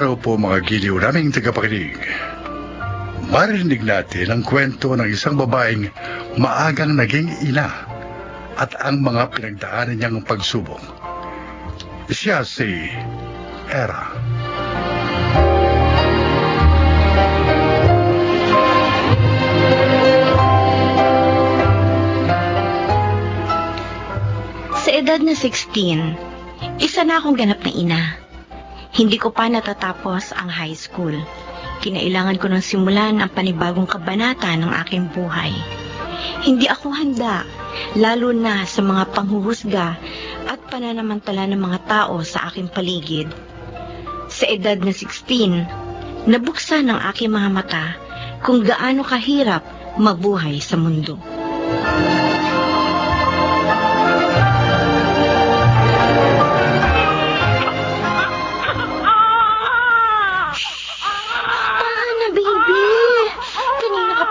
araw po mga giliw naming tagapakinig. Marinig natin ang kwento ng isang babaeng maagang naging ina at ang mga pinagdaanan niyang pagsubok. Siya si Era. Sa edad na 16, isa na akong ganap na ina. Hindi ko pa natatapos ang high school. Kinailangan ko nang simulan ang panibagong kabanata ng aking buhay. Hindi ako handa, lalo na sa mga panghuhusga at pananamantala ng mga tao sa aking paligid. Sa edad na 16, nabuksan ang aking mga mata kung gaano kahirap mabuhay sa mundo.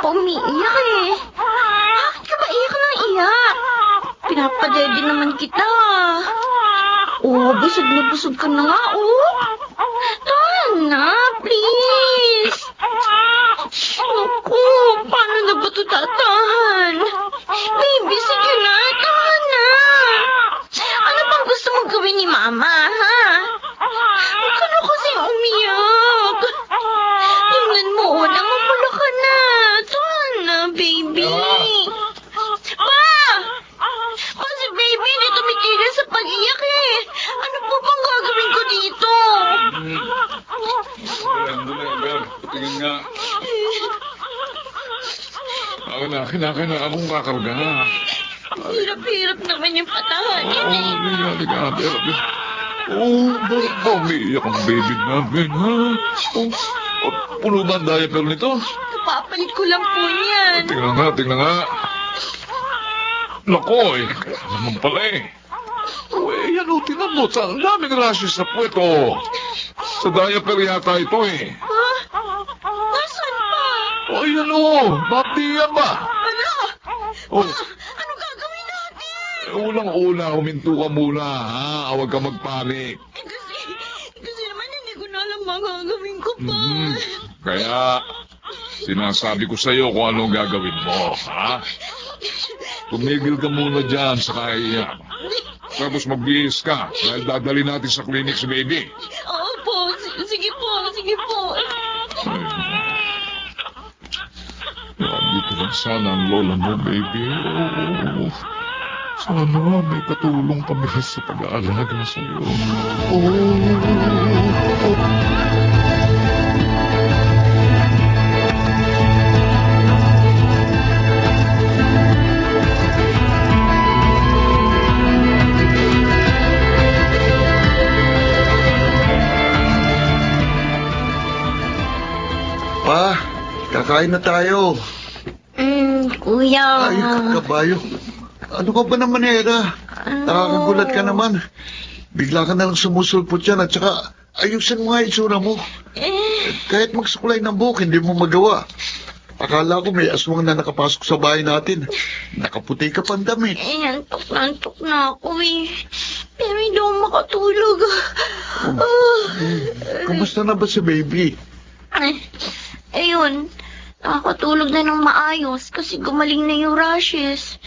Umiiyak eh. Bakit ka ba iyak ng iyak? Pinapadede naman kita. Busog na busog ka na nga, Tahan na, please. Naku, paano na ba ito tatahan? Baby, sige na, tahan na. Ano bang gusto mong gawin ni Mama, ha? Huwag ka na kasi umiyak. Tingnan mo, namumula ka na. Baby! Pa, si baby hindi tumitigil sa pag-iyak eh. Ano po bang gagawin ko dito? Patingin nga. Akin na akong kakarga. Hirap-hirap naman yung patahanin eh. Bakit ba umiiyak ang baby namin, ha? Puno ba ang diaper nito? Kapapalit ko lang po niyan. Tingnan nga. Nako kaya naman pala eh. Yan tinan mo, ang daming rashes sa puwet, Sa diaper yata ito eh. Ha? Nasaan pa? Yan batiyan ba? Ano? Oh. Ano gagawin natin? Ulang-una, huminto ka muna, ha? Huwag ka magpanik. Kasi naman hindi ko na alam mga gagawin ko pa. Kaya, sinasabi ko sa'yo kung anong gagawin mo, ha? Tumigil ka muna dyan sa kaiyak. Tapos magbihis ka dahil dadali natin sa clinic si baby. Oo po, sige po. Dito lang sana ang lola mo, baby. Oo. Sana may katulong kami sa pag-aalaga sa'yo. Pa, kakain na tayo. Kuya. Ay, kabayo. Ano ka ba naman, Era? Nakakagulat ka naman. Bigla ka na lang sumusulpot yan at saka ayusin mo nga itsura mo. Kahit magsukulay ng buhok, hindi mo magawa. Akala ko may aswang na nakapasok sa bahay natin. Nakaputi ka pang damit. Antok na ako eh. Pero hindi ako makatulog. Kumusta na ba si baby? Ayun, nakakatulog na ng maayos kasi gumaling na yung rashes.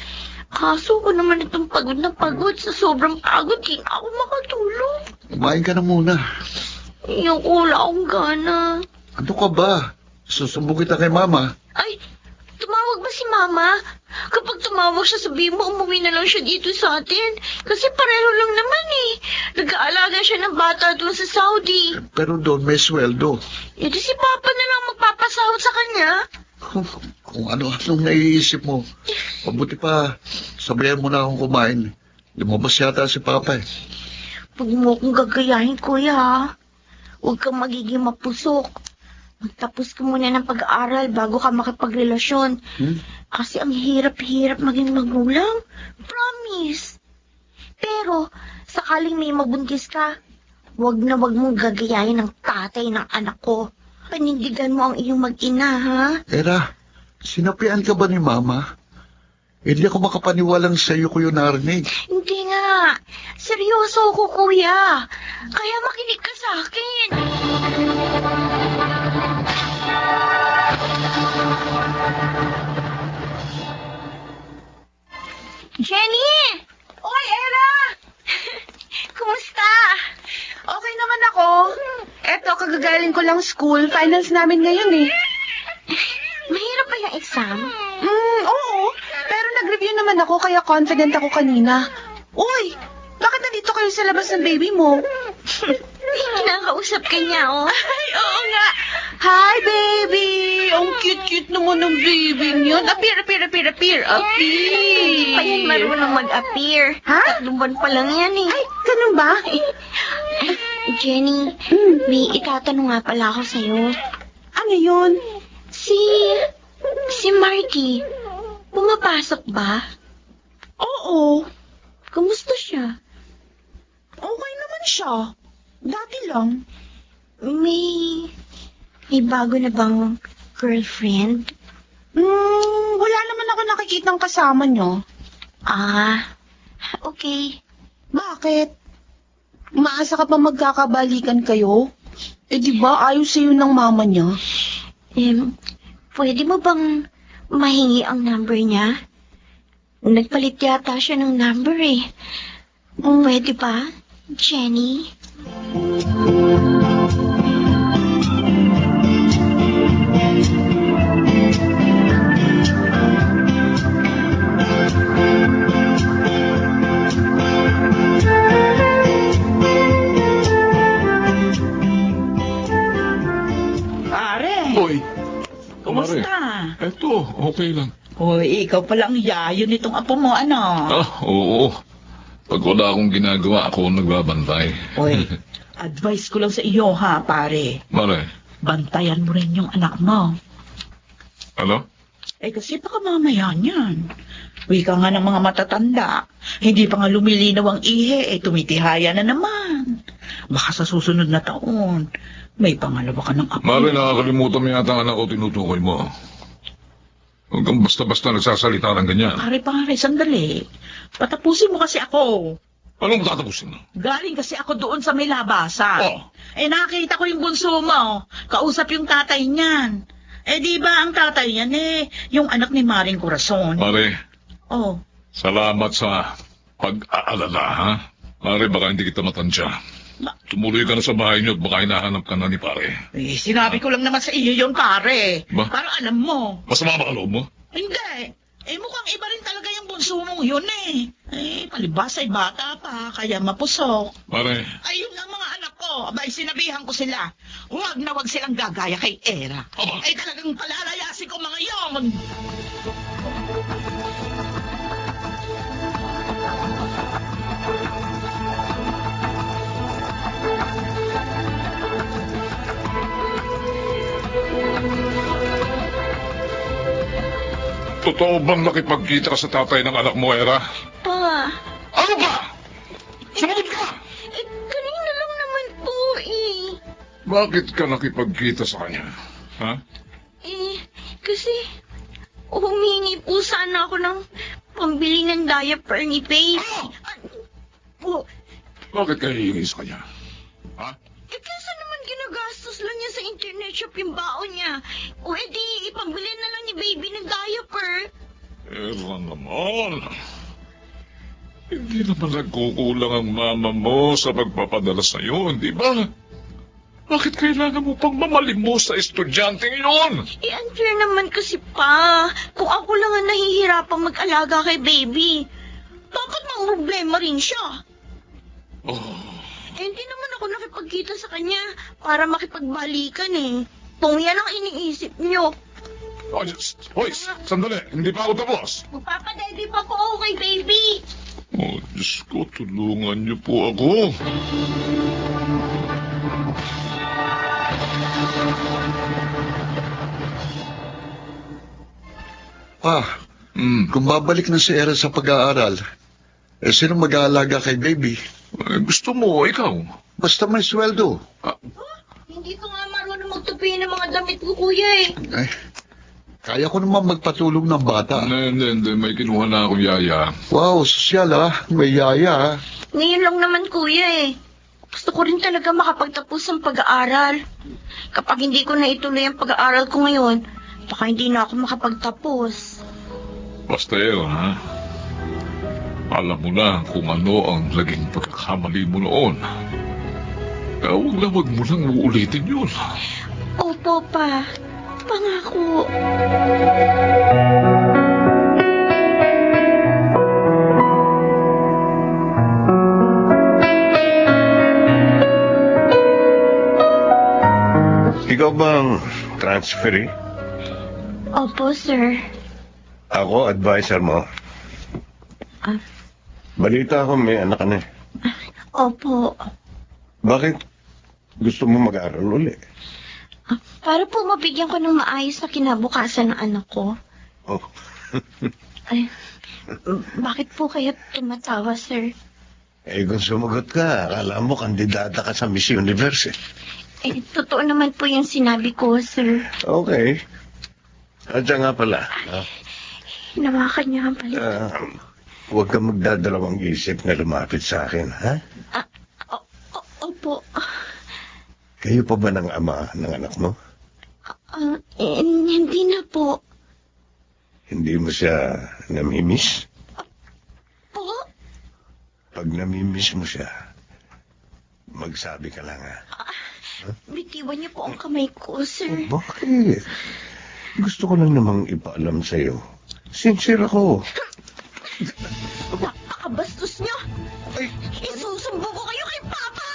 Kaso ko naman itong pagod na pagod. Sa sobrang pagod, hindi ako makatulog. Kumain ka na muna. Yung wala akong gana. Ano ka ba? Susumbong kita kay Mama. Ay, tumawag ba si Mama? Kapag tumawag siya, sabihin mo umuwi na lang siya dito sa atin. Kasi pareho lang naman eh. Nag-aalaga siya ng bata doon sa Saudi. Pero doon may sweldo. E di si Papa na lang magpapasahod sa kanya. Kung ano-anong naiisip mo. Mabuti pa, sabayan mo na akong kumain. Lumabas yata si Papa eh. Huwag mo akong gagayahin, kuya, ha? Huwag kang magiging mapusok. Magtapos ka muna ng pag-aaral bago ka makipagrelasyon. Kasi ang hirap-hirap maging magulang. Promise. Pero, sakaling may mabuntis ka, wag na wag mong gagayahin ng tatay ng anak ko. Panindigan mo ang iyong mag-ina, ha? Era, sinapian ka ba ni Mama? Hindi ako makapaniwalang sa'yo ko yun narinig. Hindi nga. Seryoso ako, kuya. Kaya makinig ka sa akin. Jenny! Oy, Era! Kumusta? Okay naman ako. Eto, kagagaling ko lang school. Finals namin ngayon eh. Mahirap ba yung exam? Oo. Pero nag-review naman ako kaya confident ako kanina. Uy, bakit nandito kayo sa labas ng baby mo? Kinakausap ka niya, oh. Ay, oo nga. Hi, baby! Ang cute-cute naman ng baby niyon. Appear. Hindi pa yan marunong mag-appear. Ha? 3 buwan pa lang yan, eh. Ay, ganun ba? Jenny, may itatanong nga pala ako sa'yo. Ano yun? Si Marky, pumapasok ba? Oo. Kumusta siya? Okay naman siya. Dati lang. May bago na bang girlfriend? Wala naman ako nakikitang kasama niyo. Ah, okay. Bakit? Maasa ka pa magkakabalikan kayo? Eh di ba ayos sa'yo ng mama niya? Pwede mo bang mahingi ang number niya? Nagpalit yata siya ng number eh. Pwede ba, Jenny? Pare, Hoy, kumusta? eto, okay lang. Hoy, ikaw pala ang yayo nitong apo mo, ano? Oo. Pag wala akong ginagawa, ako ang nagbabantay. Hoy, advice ko lang sa iyo ha, pare. Mare, Bantayan mo rin yung anak mo. ano? Eh kasi baka mamaya niyan. Wika nga ng mga matatanda. Hindi pa nga lumilinaw ang ihe, tumitihaya na naman. Baka sa susunod na taon, may pangalawa ka ng apo. Mare, nakakalimutan mo yata ang anak ko tinutukoy mo. Huwag kang basta-basta nagsasalita ng ganyan. Pare, sandali. Patapusin mo kasi ako. Anong tatapusin mo? Galing kasi ako doon sa may labasan. Oh. Eh nakita ko yung bunso mo. Kausap yung tatay niyan. Eh di ba ang tatay niyan yung anak ni Maring Corazon. Mare, Oh, salamat sa pag-aalala, ha? Mare, baka hindi kita matansya. Tumuloy ka na sa bahay niyo at baka hinahanap ka na ni pare. eh, sinabi ko lang naman sa iyo yun, pare. Ba? Para alam mo. Masama ba ka loob mo? Hindi. Eh mukhang iba rin talaga yung bunso mong yun eh. Eh, palibas ay bata pa, kaya mapusok. Mare, Ayun ang mga anak ko. Abay, sinabihan ko sila. Huwag na huwag silang gagaya kay Era. Aba. Ay talagang palalayasin ko mga yon. totoo bang nakipagkita ka sa tatay ng anak mo, Era? Pa, Ano ba? Sumagot ka! kanina lang naman po eh. Bakit ka nakipagkita sa kanya? Ha? Kasi humingi po sana ako ng pambili ng diaper ni Paige. Po, Bakit ka hihingi sa kanya? Ha? kasi naman ginagastos lang niya sa internet shop yung baon niya. O edi, ipambili na lang ni baby ng diaper. Era naman. Hindi naman nagkukulang ang mama mo sa pagpapadala sa'yo, di ba? Bakit kailangan mo pang mamalimos sa estudyanteng yun? Unfair naman kasi pa. Kung ako lang ang nahihirapang mag-alaga kay baby, bakit mang problema rin siya? Oh, Hindi naman ako nakipagkita sa kanya para makipagbalikan eh. Kung yan ang iniisip niyo. Hoy, sandali, hindi pa ako tapos. Magpapadede pa po ako kay baby. Oh, Diyos ko, tulungan niyo po ako. Pa, kung babalik na si Era sa pag-aaral, sino mag-aalaga kay baby? Gusto mo, ikaw. Basta may sweldo. Hindi ko nga marunong magtupi ng mga damit ko, kuya eh. Ay, kaya ko naman magpatulong ng bata. Hindi. May kinuha na akong yaya. Wow, sosyal may yaya Ngayon lang naman, kuya eh. Gusto ko rin talaga makapagtapos ng pag-aaral. Kapag hindi ko na ituloy ang pag-aaral ko ngayon, baka hindi na ako makapagtapos. Basta Era, ha? Alam mo na kung ano ang naging pagkakamali mo noon. Kaya wag mo nang uulitin yun. Opo, Pa. Pangako. Ikaw bang transferee? Opo, sir. Ako, advisor mo. Ah. Balita ko may anak ka na. Opo. Bakit gusto mo mag-aaral uli? Para po mabigyan ko ng maayos na kinabukasan ng anak ko. Oh, Ay, bakit po kaya tumatawa, sir? kung sumagot ka, akala mo kandidata ka sa Miss Universe. Totoo naman po yung sinabi ko, sir. Okay. At siya nga pala, Hinawakan niya ang palit. huwag kang magdadalawang isip na lumapit sa akin, ha? Opo. Kayo pa ba ng ama ng anak mo? Hindi na po. Hindi mo siya namimiss? Po? Pag namimiss mo siya, magsabi ka lang, ha? Bitiwan niyo po ang kamay ko, sir. Bakit? Gusto ko lang namang ipaalam sa'yo. Sincere ako. Napakabastos niyo! Isusumbo ko kayo kay Papa!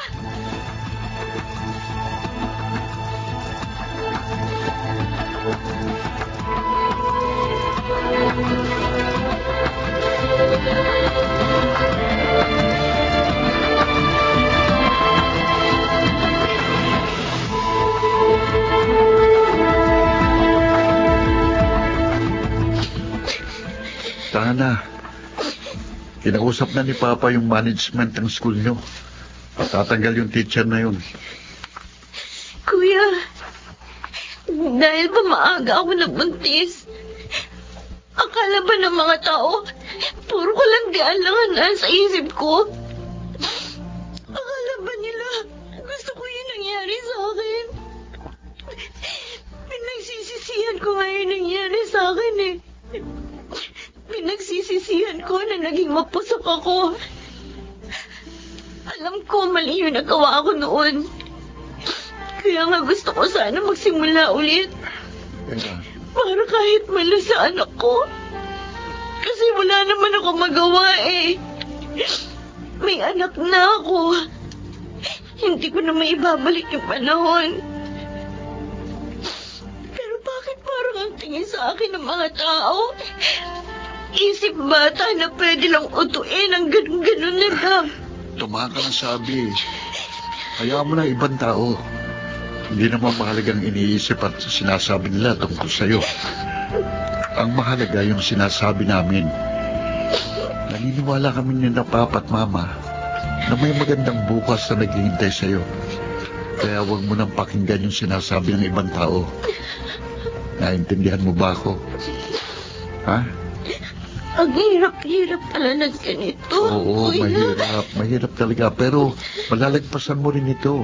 Sana, kinausap na ni Papa yung management ng school nyo. Tatanggal yung teacher na yun. Kuya, dahil ba maaga ako nabuntis? Akala ba ng mga tao, puro ko lang dialangan nasa isip ko? Akala ba nila, gusto ko yung nangyari sa akin? Pinagsisisihan ko nga yung nangyari sa akin eh. Pinagsisisihan ko na naging mapusok ako. Alam ko mali yung nagawa ko noon. Kaya nga gusto ko sana magsimula ulit. Para kahit malo sa anak ko. Kasi wala naman ako magawa eh. May anak na ako. Hindi ko na maibabalik yung panahon. Pero bakit parang ang tingin sa akin ng mga tao? Isip bata na pwede lang utuin ang ganun-ganun na lang. Tumahan ka ng sabi. Kaya mo na ibang tao. Hindi naman mahalagang iniisip at sinasabi nila tungkol sa'yo. Ang mahalaga yung sinasabi namin. Naniniwala kami ni na Papa at Mama na may magandang bukas na naghihintay sa'yo. Kaya huwag mo nang pakinggan yung sinasabi ng ibang tao. Naintindihan mo ba ako? Ha? Ang hirap-hirap pala ng ganito. Oo, Kuya. mahirap talaga. Pero malalagpasan mo rin ito.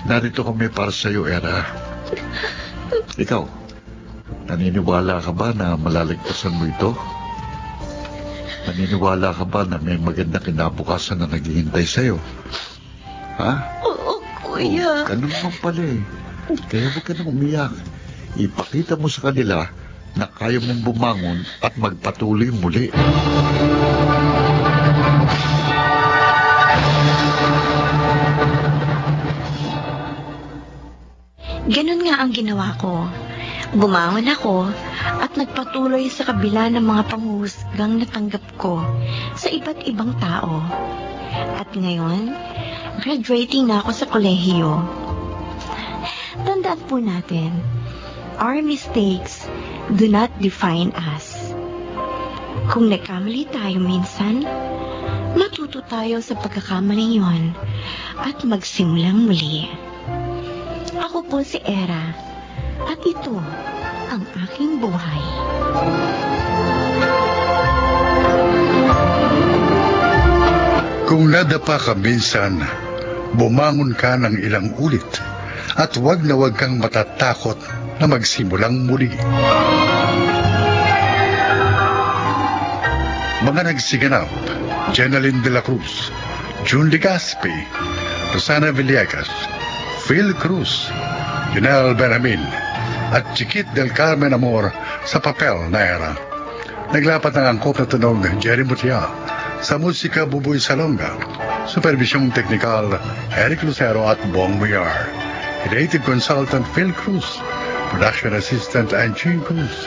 Narito kami para sa'yo, Era. Ikaw, naniniwala ka ba na malalagpasan mo ito? Naniniwala ka ba na may magandang kinabukasan na naghihintay sa'yo? Ha? Oo, Kuya. Ganun naman pala eh. Kaya huwag ka nang umiyak. Ipakita mo sa kanila na kaya mong bumangon at magpatuloy muli. Ganon nga ang ginawa ko. Bumangon ako at nagpatuloy sa kabila ng mga panghuhusgang natanggap ko sa iba't ibang tao. At ngayon, graduating na ako sa kolehiyo. Tandaan po natin, our mistakes do not define us. Kung nagkamali tayo minsan, matuto tayo sa pagkakamaling yon at magsimulang muli. Ako po si Era at ito ang aking buhay. Kung nadapa ka minsan, bumangon ka ng ilang ulit at huwag na huwag kang matatakot na magsimulang muli. Mga nagsiganap, Jenaline de la Cruz, June Legaspi, Rosana Villegas, Phil Cruz, Junel Benjamin, at Chiquit del Carmen Amor sa papel na era. Naglapat ng angkop na tunog Jerry Mutia, sa musika Buboy Salonga, supervisyong teknikal Eric Lucero at Bong Muyar, creative consultant Phil Cruz, production assistant Angie Cruz.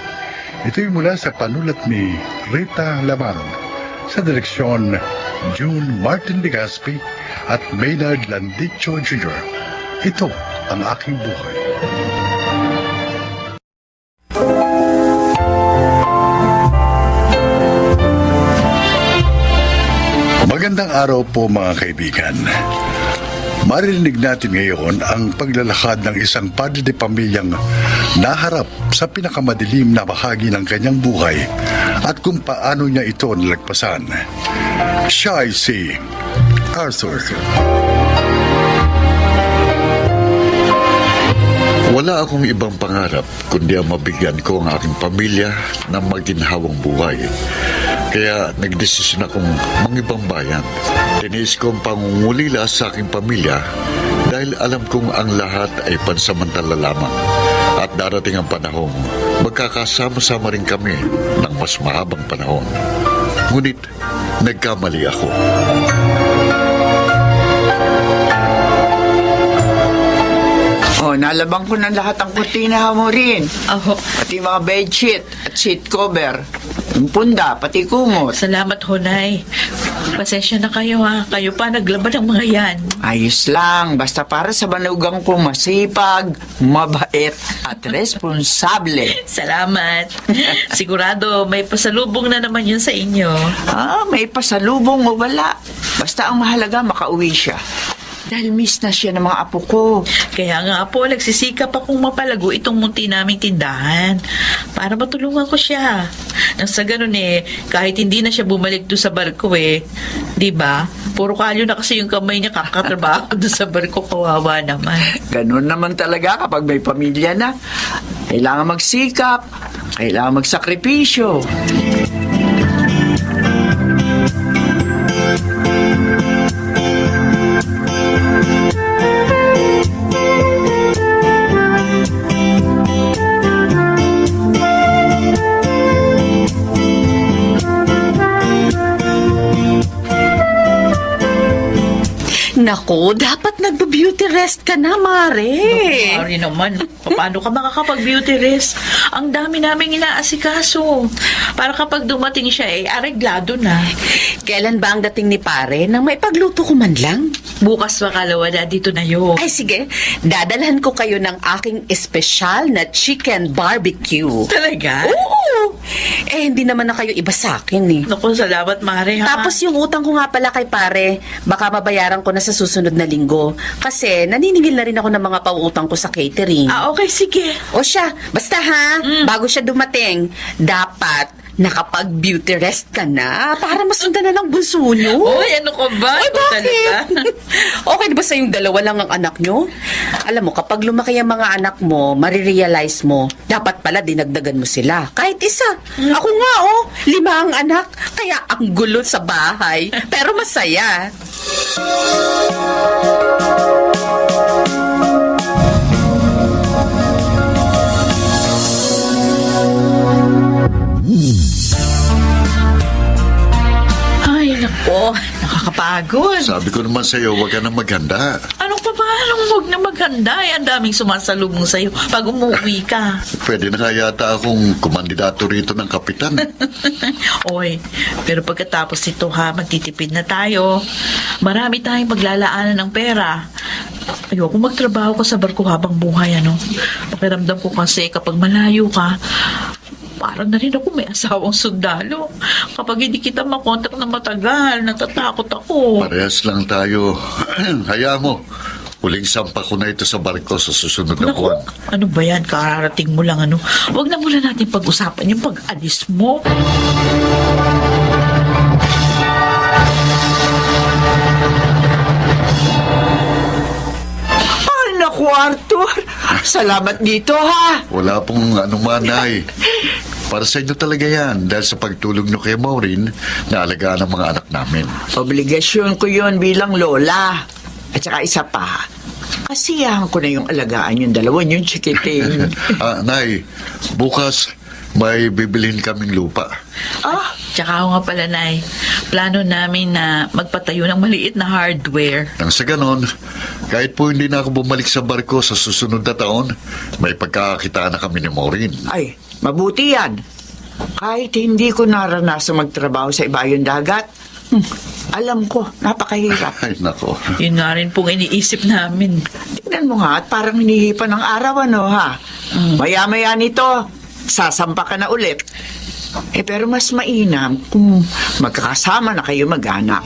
Ito'y mula sa panulat ni Rita Laman, sa direksyon June Martin Legaspi at Maynard Landicho Jr. Ito ang aking buhay. Magandang araw po mga kaibigan. Maririnig natin ngayon ang paglalakad ng isang padre de pamilyang naharap sa pinakamadilim na bahagi ng kanyang buhay at kung paano niya ito nalagpasan. Siya ay si Arthur. Wala akong ibang pangarap kundi ang mabigyan ko ang aking pamilya ng maginhawang buhay. Kaya nagdesisyon akong mangibang bayan. Tiniis ko ang pangungulila sa aking pamilya dahil alam kong ang lahat ay pansamantala lamang. At darating ang panahon, magkakasama-sama rin kami ng mas mahabang panahon. Ngunit nagkamali ako. Oh, nalabang ko ng lahat ang kurtina mo rin. Oh, Pati mga bedsheet at sheet cover. Yung punda, pati kumot. salamat, Honay. Pasensya na kayo, ha. Kayo pa naglaban ng mga yan. Ayos lang. Basta para sa banugang ko masipag, mabait at responsable. Salamat. Sigurado may pasalubong na naman yun sa inyo. May pasalubong o wala. Basta ang mahalaga makauwi siya. Dahil miss na siya ng mga apo ko. Kaya nga po, nagsisikap akong mapalago itong munti naming tindahan para matulungan ko siya. Nang sa ganun kahit hindi na siya bumalik doon sa barko di ba? Puro kalyo na kasi yung kamay niya kakatrabaho doon sa barko, kawawa naman. Ganun naman talaga kapag may pamilya na. Kailangan magsikap. Kailangan magsakripisyo. Naku, dapat nagbe-beauty rest ka na, Mare. Sorry naman. Paano ka makakapag-beauty rest? Ang dami naming inaasikaso. Para kapag dumating siya, areglado na. Kailan ba ang dating ni Pare nang maipagluto ko man lang? Bukas makalawa na dito na yun. Ay sige, dadalhan ko kayo ng aking espesyal na chicken barbecue. Talaga? Oo! Hindi naman na kayo iba sa akin Naku, salamat, Mare. Ha? Tapos yung utang ko nga pala kay Pare, baka mabayaran ko na sa susunod na linggo. Kasi naniningil na rin ako ng mga pauutang ko sa catering. Okay, sige. O siya, basta ha, bago siya dumating, dapat nakapag-beauty rest ka na para masundan na ng bunso nyo. Oy, ano ka ba? Ay, Ikaw bakit? talaga. Okay ba sa yung dalawa lang ang anak nyo? Alam mo, kapag lumaki ang mga anak mo, marirealize mo, dapat pala dinagdagan mo sila. Kahit isa. Ako nga, 5 ang anak. Kaya ang gulo sa bahay. Pero masaya. Ay, naku. Nakakapagod. Sabi ko naman sa'yo, huwag ka na maghanda. Anong pa ba? Anong huwag na maghanda? Ang daming sumasalubong sa'yo pag umuwi ka. Pwede na kaya yata akong kumandidato rito ng kapitan. Oy, pero pagkatapos nito magtitipid na tayo. Marami tayong maglalaanan ng pera. Ayoko magtrabaho ka sa barko habang buhay, Pakiramdam ko kasi kapag malayo ka, parang na rin ako may asawang sundalo. Kapag hindi kita makontak na matagal, natatakot ako. Parehas lang tayo. Hayaan mo. Huling sampa ko na ito sa barko sa susunod na Naku, buwan. ano ba yan? Kararating mo lang, Huwag na muna natin pag-usapan yung pag-alis mo. Ay, naku, Arthur. Salamat dito, ha. Wala pong anuman, Nay. Para sa inyo talaga yan dahil sa pagtulong nyo kay Maureen na alagaan ang mga anak namin. Obligasyon ko yon bilang lola. At saka isa pa, kasiyahan ko na yung alagaan yung dalawa yung chikiting. Nay, bukas may bibilhin kaming lupa. Tsaka ako nga pala, Nay. Plano namin na magpatayo ng maliit na hardware. Nang sa ganon, kahit po hindi na ako bumalik sa barko sa susunod na taon, may pagkakakitaan na kami ni Maureen. Ay, mabuti yan. Kahit hindi ko naranasan magtrabaho sa ibayong dagat, alam ko, napakahirap. Ay, nako. Yun nga rin pong iniisip namin. Tignan mo nga at parang hinihipan ng araw, ano ha? Maya-maya nito, sasampa ka na ulit. Pero mas mainam kung magkakasama na kayo mag-anak.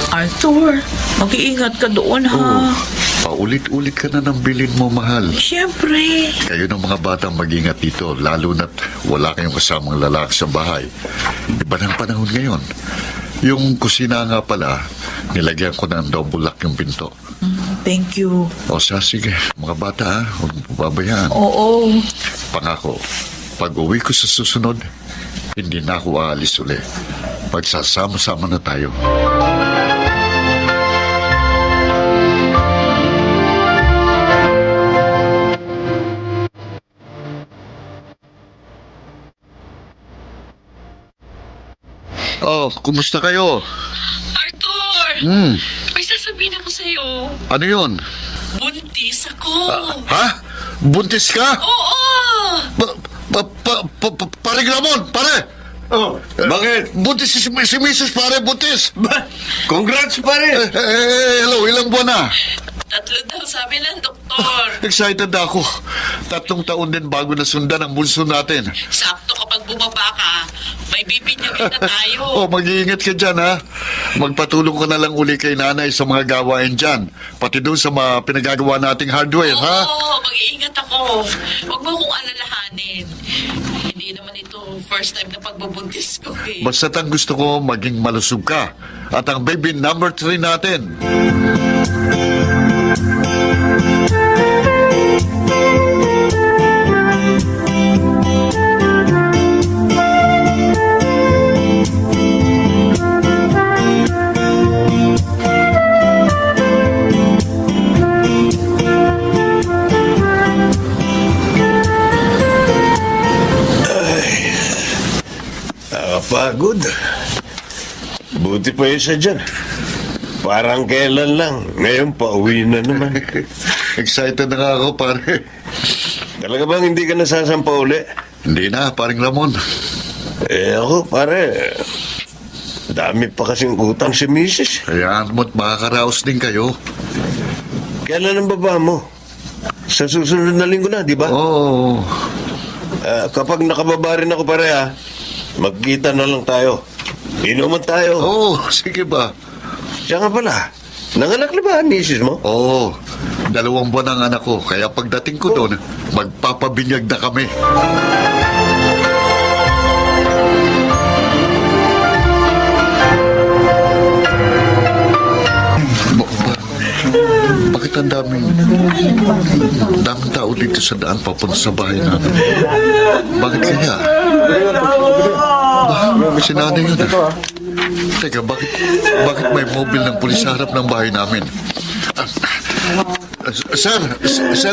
Arthur, mag-iingat ka doon, ha? Paulit-ulit ka na ng bilin mo, mahal. Siyempre. Kayo ng mga batang mag-ingat dito, lalo na't wala kayong kasamang lalaki sa bahay. Iba ng panahon ngayon. Yung kusina nga pala, nilagyan ko ng double lock yung pinto. Thank you. O sige, mga bata ha, huwag mo pababayaan. Oo. Pangako, pag uwi ko sa susunod, hindi na ako aalis uli. Pagsasama-sama na tayo. Oh, kumusta kayo? Arthur! May sasabihin ako sa'yo. Ano yun? Buntis ako. Ha? Buntis ka? Oo! Paring Ramon, pare! Oh, bakit? Buntis si Mrs. pare, buntis! Congrats, pare! Hello, ilang buwan na? 3 daw sabi ng doktor. Excited na ako. 3 taon din bago nasundan ang bunso natin. Sakto kapag bumaba ka, may bibinyagin na tayo. Oh, mag-iingat ka dyan, ha? Magpatulong ka na lang uli kay nanay sa mga gawain dyan. Pati doon sa mga pinagagawa nating hardware, ha? Oo, mag-iingat ako. Huwag mo akong alalahanin. Hindi naman ito first time na pagbubuntis ko eh. Basta't ang gusto ko, maging malusog ka. At ang baby number 3 natin. Pagod. Buti pa isa dyan. Parang kailan lang. Ngayon pauwi na naman. Excited na nga ako, pare. Talaga bang hindi ka nasasampa uli? Hindi na, paring Ramon. Ako, pare. Dami pa kasing utang si Mrs. Hayaan mo't makakaraos din kayo. Kailan ang baba mo? Sa susunod na linggo na, di ba? Oo. Kapag nakababa rin ako, pare, magkita na lang tayo. Inuman tayo. Oo, sige ba? Siya nga pala, nanganak na ba ang misis mo? Oo, 2 buwan ang anak ko. Kaya pagdating ko doon, magpapabinyag na kami. Bakit ang daming tao dito sa daan papunta sa bahay namin? Bakit kaya? Si nanay yun. Teka, bakit may mobile ng pulis sa harap ng bahay namin? Sir,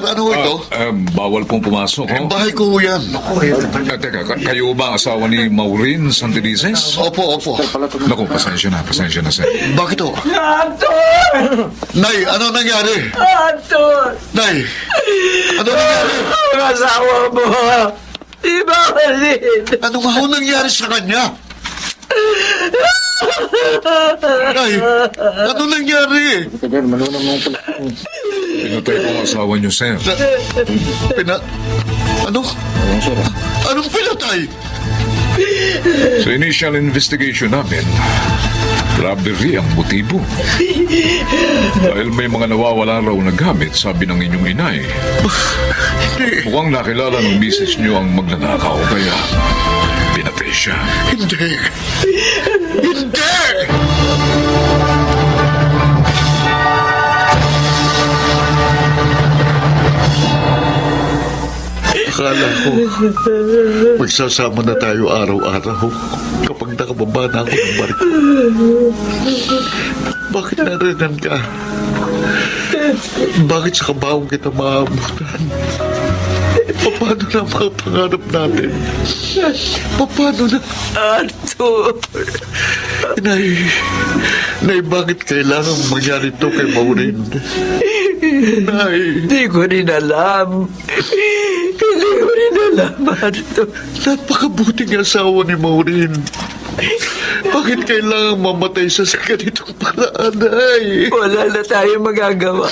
ano ito? Bawal pong pumasok, Ang bahay ko yan. Teka, kayo ba ang asawa ni Maureen Santelices? Opo. Naku, pasensya na, sir. Bakit o? Nay, ano nangyari? Nay, ano nangyari? Ang asawa mo, di ba malit? Ano nga ho nangyari sa kanya? Nay, ano nangyari? Pinatay ko ang asawa niyo, sir. Ano? Anong pinatay? Sa initial investigation namin, Robbery ang motibo. Dahil may mga nawawala raw na gamit, sabi ng inyong inay. Mukhang nakilala ng misis niyo ang magnanakaw, kaya pinatay siya. Hindi! Hindi! Akala ko, magsasama na tayo araw-araw kapag nakababa na ako ng barko. Bakit narinan ka? Bakit sa kabawang kita maabutan? Paano na ang mga pangarap natin? Paano na? Arthur! Nay, bakit kailangan mangyari ito kay Maureen? Nay, Hindi ko rin alam. Hindi ko rin alam, Arthur. napakabuting asawa ni Maureen. Bakit kailangan mamatay siya sa ganitong paraan, Nay? Wala na tayo magagawa.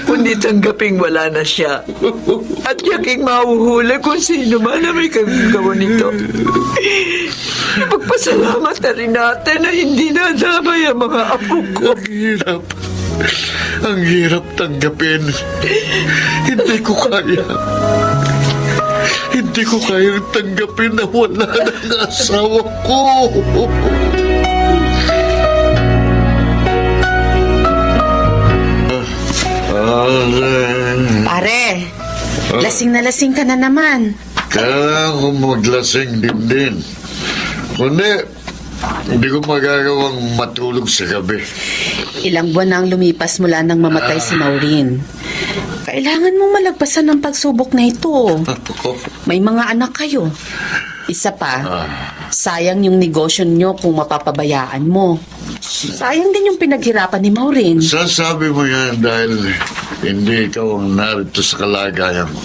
Kundi tanggaping wala na siya. At yaking mahuhula kung sino man na may kagagawa nito. Ipagpasalamat na rin natin na hindi nadamay ang mga apo ko. Ang hirap. Ang hirap tanggapin. Hindi ko kaya. Hindi ko kayang tanggapin na wala na ang asawa ko. Pare, lasing na lasing ka na naman. Kailangan ko maglasing din. Kundi, hindi ko magagawang matulog sa gabi. Ilang buwan na ang lumipas mula nang mamatay si Maureen. Kailangan mong malagpasan ng pagsubok na ito. Ako, May mga anak kayo. Isa pa, sayang yung negosyo nyo kung mapapabayaan mo. Sayang din yung pinaghirapan ni Maureen. sasabi mo yan dahil hindi ikaw ang narito sa kalagayan mo.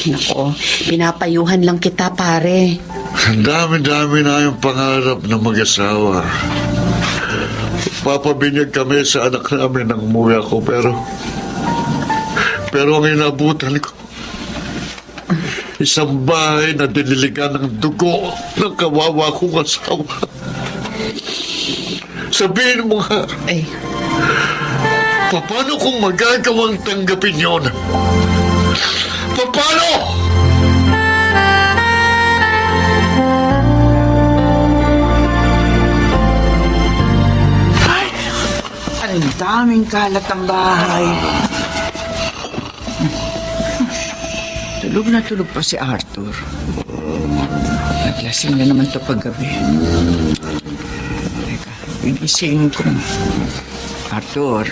Nako, pinapayuhan lang kita, pare. Ang dami-dami na yung pangarap ng mag-asawa. Papabinyag kami sa anak namin nang umuwi ako, pero ang inabutan ko, isang bahay na diniligan ng dugo ng kawawa kong asawa. Sabihin mo nga, Ay, paano kung magagawang tanggapin yun? Paano? Ang daming kalat ang bahay. Tulog na tulog pa si Arthur. Naglasing na naman ito paggabi. Teka, igising ko. Arthur.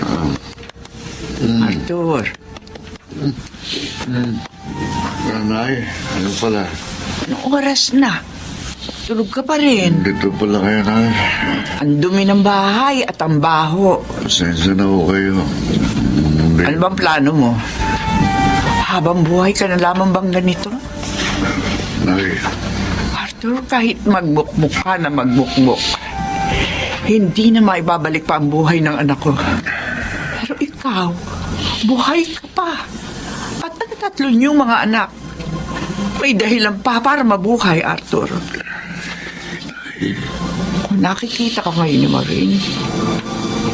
Arthur. Nanay, ano pala? Anong oras na? Tulog ka pa rin. Dito pala kayo, Nay. Ang dumi ng bahay at ang baho. Pasensya na ho kayo. Ano bang plano mo? Habang buhay ka na lamang bang ganito? Nay, Arthur, kahit magbukbuk ka na magbukbuk, hindi na maibabalik pa ang buhay ng anak ko. Pero ikaw, buhay ka pa. At ang tatlo niyong mga anak, may dahilan pa para mabuhay, Arthur. Kung nakikita ka ngayon ni Maureen,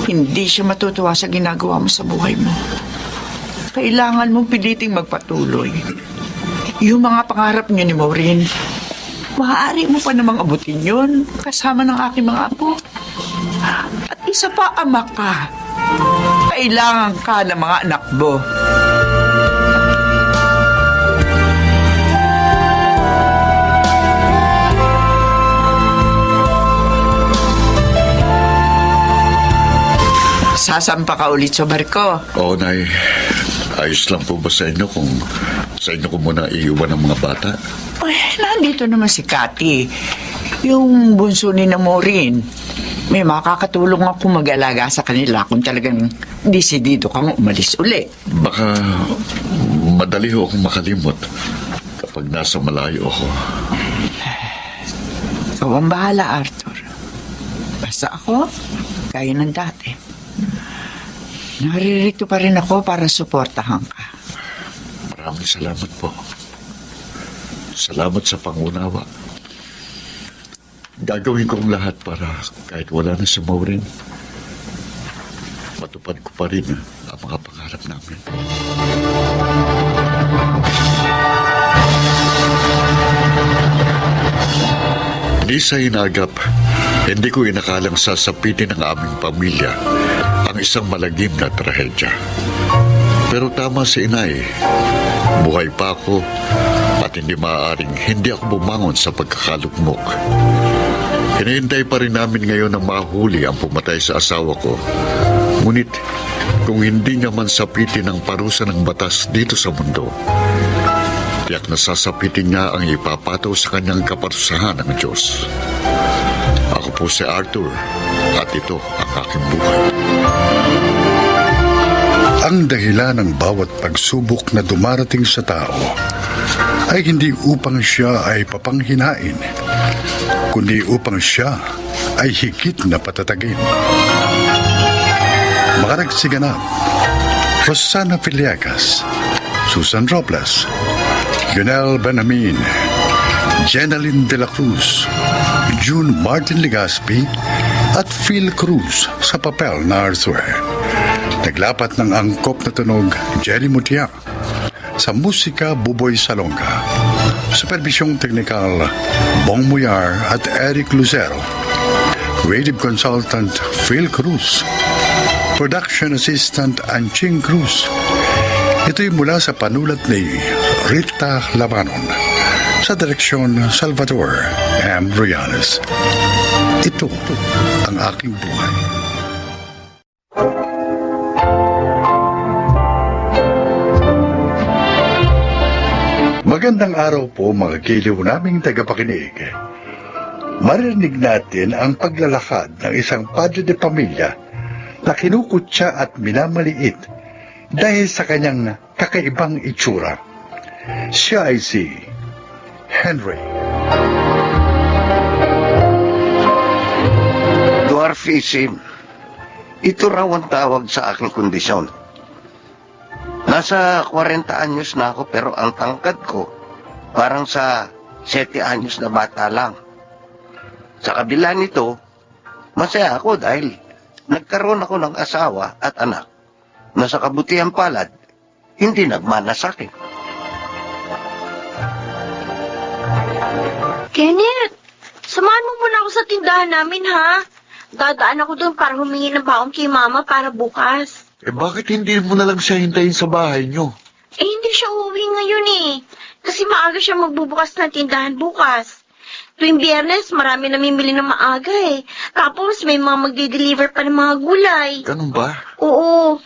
hindi siya matutuwa sa ginagawa mo sa buhay mo. Kailangan mong piliting magpatuloy. Yung mga pangarap niyo ni Maureen, maaari mo pa namang abutin yun kasama ng aking mga apo. At isa pa, ama ka. Kailangan ka ng mga anak mo. Sasampa ka ulit sa barko. Oo, Nay. Ayos lang po ba sa inyo kung sa inyo ko muna iiwan ng mga bata? Ay, nandito naman si Cathy. Yung bunso ni na Maureen. May makakatulong ako mag-alaga sa kanila kung talagang desidido kang umalis uli. Baka madali ho akong makalimot kapag nasa malayo ako. Ikaw ang bahala, Arthur. Basta ako, gaya ng dati. Naririto pa rin ako para suportahan ka. Maraming salamat po. Salamat sa pangunawa. Gagawin ko ang lahat para kahit wala na si Maureen, matupad ko pa rin ang mga pangarap namin. Di sa hinagap, hindi ko inakalang sasapitin ng aming pamilya ang isang malagim na trahedya. Pero tama si inay, buhay pa ako at hindi maaaring hindi ako bumangon sa pagkakalugmok. Hinihintay pa rin namin ngayon na mahuli ang pumatay sa asawa ko. Ngunit kung hindi niya man sapitin ang parusa ng batas dito sa mundo, tiyak na sasapitin niya ang ipapataw sa kanyang kaparusahan ng Diyos. Ako po si Arthur at ito ang aking buhay. Ang dahilan ng bawat pagsubok na dumarating sa tao ay hindi upang siya ay papanghinain, kundi upang siya ay higit na patatagin. Makaragsiganap, Rosana Villegas, Susan Robles, Yunel Benamin, Jenaline de la Cruz, June Martin Legaspi at Phil Cruz sa papel na Arthur. Naglapat ng angkop na tunog Jenny Mutia. Sa musika Buboy Salonga. Supervisyong teknikal Bong Muyar at Eric Lucero. Creative Consultant Phil Cruz. Production Assistant Anching Cruz. Ito'y mula sa panulat ni Rita Labanon. Sa direksyon Salvador M. Royales. Ito ang aking buhay. Magandang araw po mga giliw naming tagapakinig. Marinig natin ang paglalakad ng isang padre de pamilya na kinukutya at minamaliit dahil sa kanyang kakaibang itsura. Siya ay si Henry. Dwarfism. Ito raw ang tawag sa aking kondisyon. Nasa 40 anyos na ako pero ang tangkad ko parang sa 7 anyos na bata lang. Sa kabila nito, masaya ako dahil nagkaroon ako ng asawa at anak na sa kabutihan palad, hindi nagmana sa akin. Kenneth, samahan mo muna ako sa tindahan namin, ha? Dadaan ako doon para humingi ng baon kay Mama para bukas. Bakit hindi mo na lang siya hintayin sa bahay niyo? Hindi siya uuwi ngayon Kasi maaga siya magbubukas ng tindahan bukas. Tuwing Biyernes, marami namimili ng maaga Tapos may mga magde-deliver pa ng mga gulay. Ganun ba? Oo.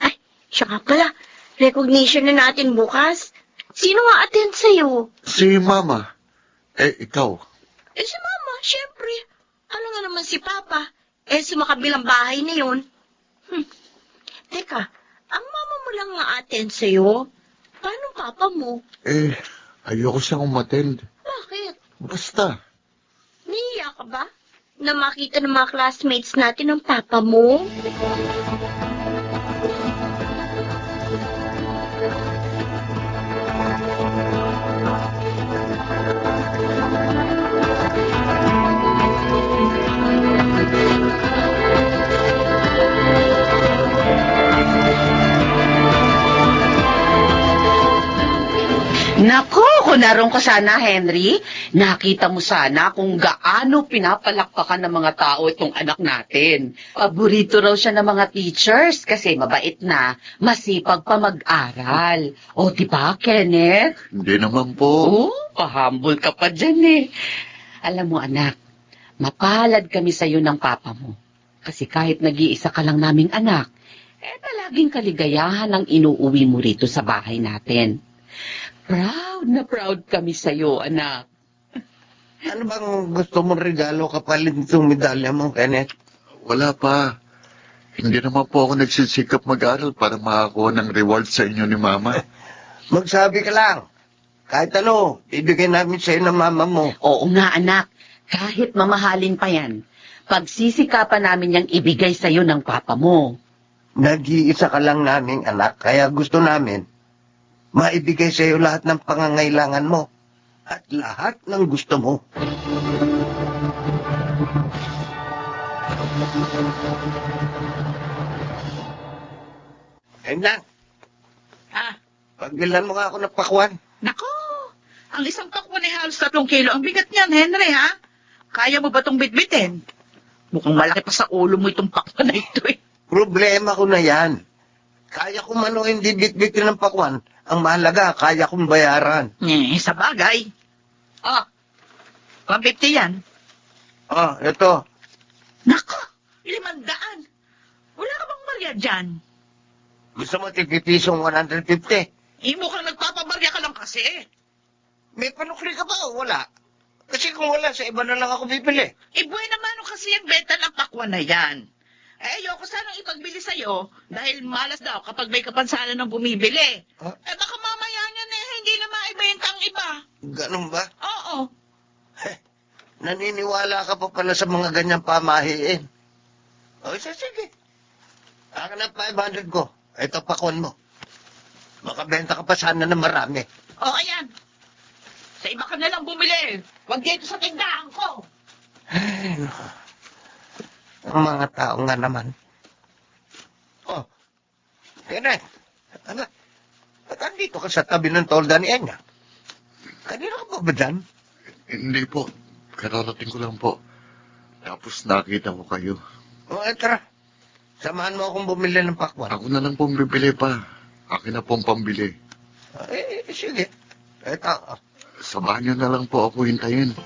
Ay, siya nga pala. Recognition na natin bukas. Sino nga attend sa'yo? Si Mama. Ikaw? Si Mama, syempre. Ano nga naman si Papa? Sa makabilang bahay na yun. Teka, ang mama mo lang nga attend sa'yo? Paano papa mo? Ayoko siyang umattend. Bakit? Basta. Niiyak ka ba? Na makita ng mga classmates natin ang papa mo? Nako, kung naroon ka sana, Henry, nakita mo sana kung gaano pinapalakpakan ng mga tao itong anak natin. Paborito raw siya ng mga teachers kasi mabait na, masipag pa mag-aral. O, diba, Kenneth? Hindi naman po. Pahambol ka pa dyan Alam mo, anak, mapalad kami sa'yo ng papa mo. Kasi kahit nag-iisa ka lang naming anak, palaging kaligayahan ang inuuwi mo rito sa bahay natin. Proud na proud kami sa'yo, anak. Ano bang gusto mong regalo kapalit nitong medalya mo, Kenneth? Wala pa. Hindi naman po ako nagsisikap mag-aral para makakuha ng reward sa inyo ni Mama. Magsabi ka lang. Kahit ano, ibigay namin sa'yo ng mama mo. Oo nga, anak. Kahit mamahalin pa yan, pagsisikapan namin yang ibigay sa'yo ng papa mo. Nag-iisa ka lang naming anak, kaya gusto namin maibigay sa iyo lahat ng pangangailangan mo at lahat ng gusto mo. Ayun lang. Ah, Pagbilan mo nga ako ng pakwan. nako! Ang isang pakwan ay halos 3 kilo. Ang bigat niyan, Henry, ha? Kaya mo ba itong bitbitin? Mukhang malaki pa sa ulo mo itong pakwan na ito, eh. Problema ko na yan. Kaya ko man o hindi bitbitin ng pakwan. Ang mahalaga, kaya kong bayaran. Sa bagay. Oh, 150 yan. Oh, ito. Nako! 500. Wala ka bang barya dyan? Gusto mo tipipisong 150? Mukhang nagpapabarya ka lang kasi. May panukli ka ba o wala? Kasi kung wala, sa iba na lang ako bibili. Buhay naman kasi yung benta ng pakwan na yan. Ayoko sanang ipagbili sa'yo dahil malas daw kapag may kapansanan ng bumibili. Huh? Baka mamaya niyan hindi na maibenta ang iba. Ganun ba? Oo. Naniniwala ka pa pala sa mga ganyang pamahiin. O, sige. Akin ang 500 ko. Ito pakwan mo. Makabenta ka pa sana ng marami. O, ayan. Sa iba ka na lang bumili. Huwag dito sa tindahan ko. Ay, no. Ang mga tao nga naman. Oh, Kenneth. Ano? Ba't andito ka sa tabi ng tolda ni Enya? Kanina ka ba dyan? Hindi po. Kararating ko lang po. Tapos nakita ko kayo. O, tara. Samahan mo akong bumili ng pakwan. Ako na lang pong bibili pa. Akin na pong pambili. Sige. Eto. Samahan niyo na lang po ako hintayin.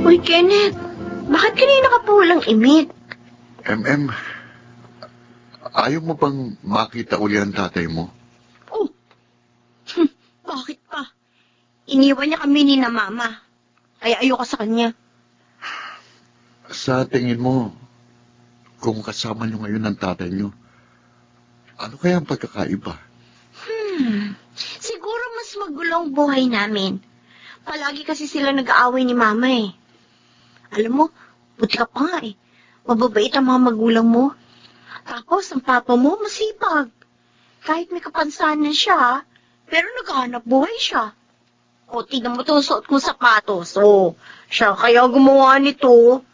Uy, Kenneth, bakit kanina ka pa walang imik? Ayaw mo bang makita uli ang tatay mo? Oh, bakit pa? Iniwan niya kami ni na mama. Kaya ayoko sa kanya. Sa tingin mo, kung kasama niyo ngayon ang tatay niyo, ano kaya ang pagkakaiba? Siguro mas magulo ang buhay namin. Palagi kasi sila nag-aaway ni mama eh. Alam mo, buti ka pa nga eh. Mababait ang mga magulang mo. Tapos, ang papa mo, masipag. Kahit may kapansanan siya, pero naghahanap buhay siya. O, tignan mo itong suot kong sapatos. O, siya kaya gumawa nito.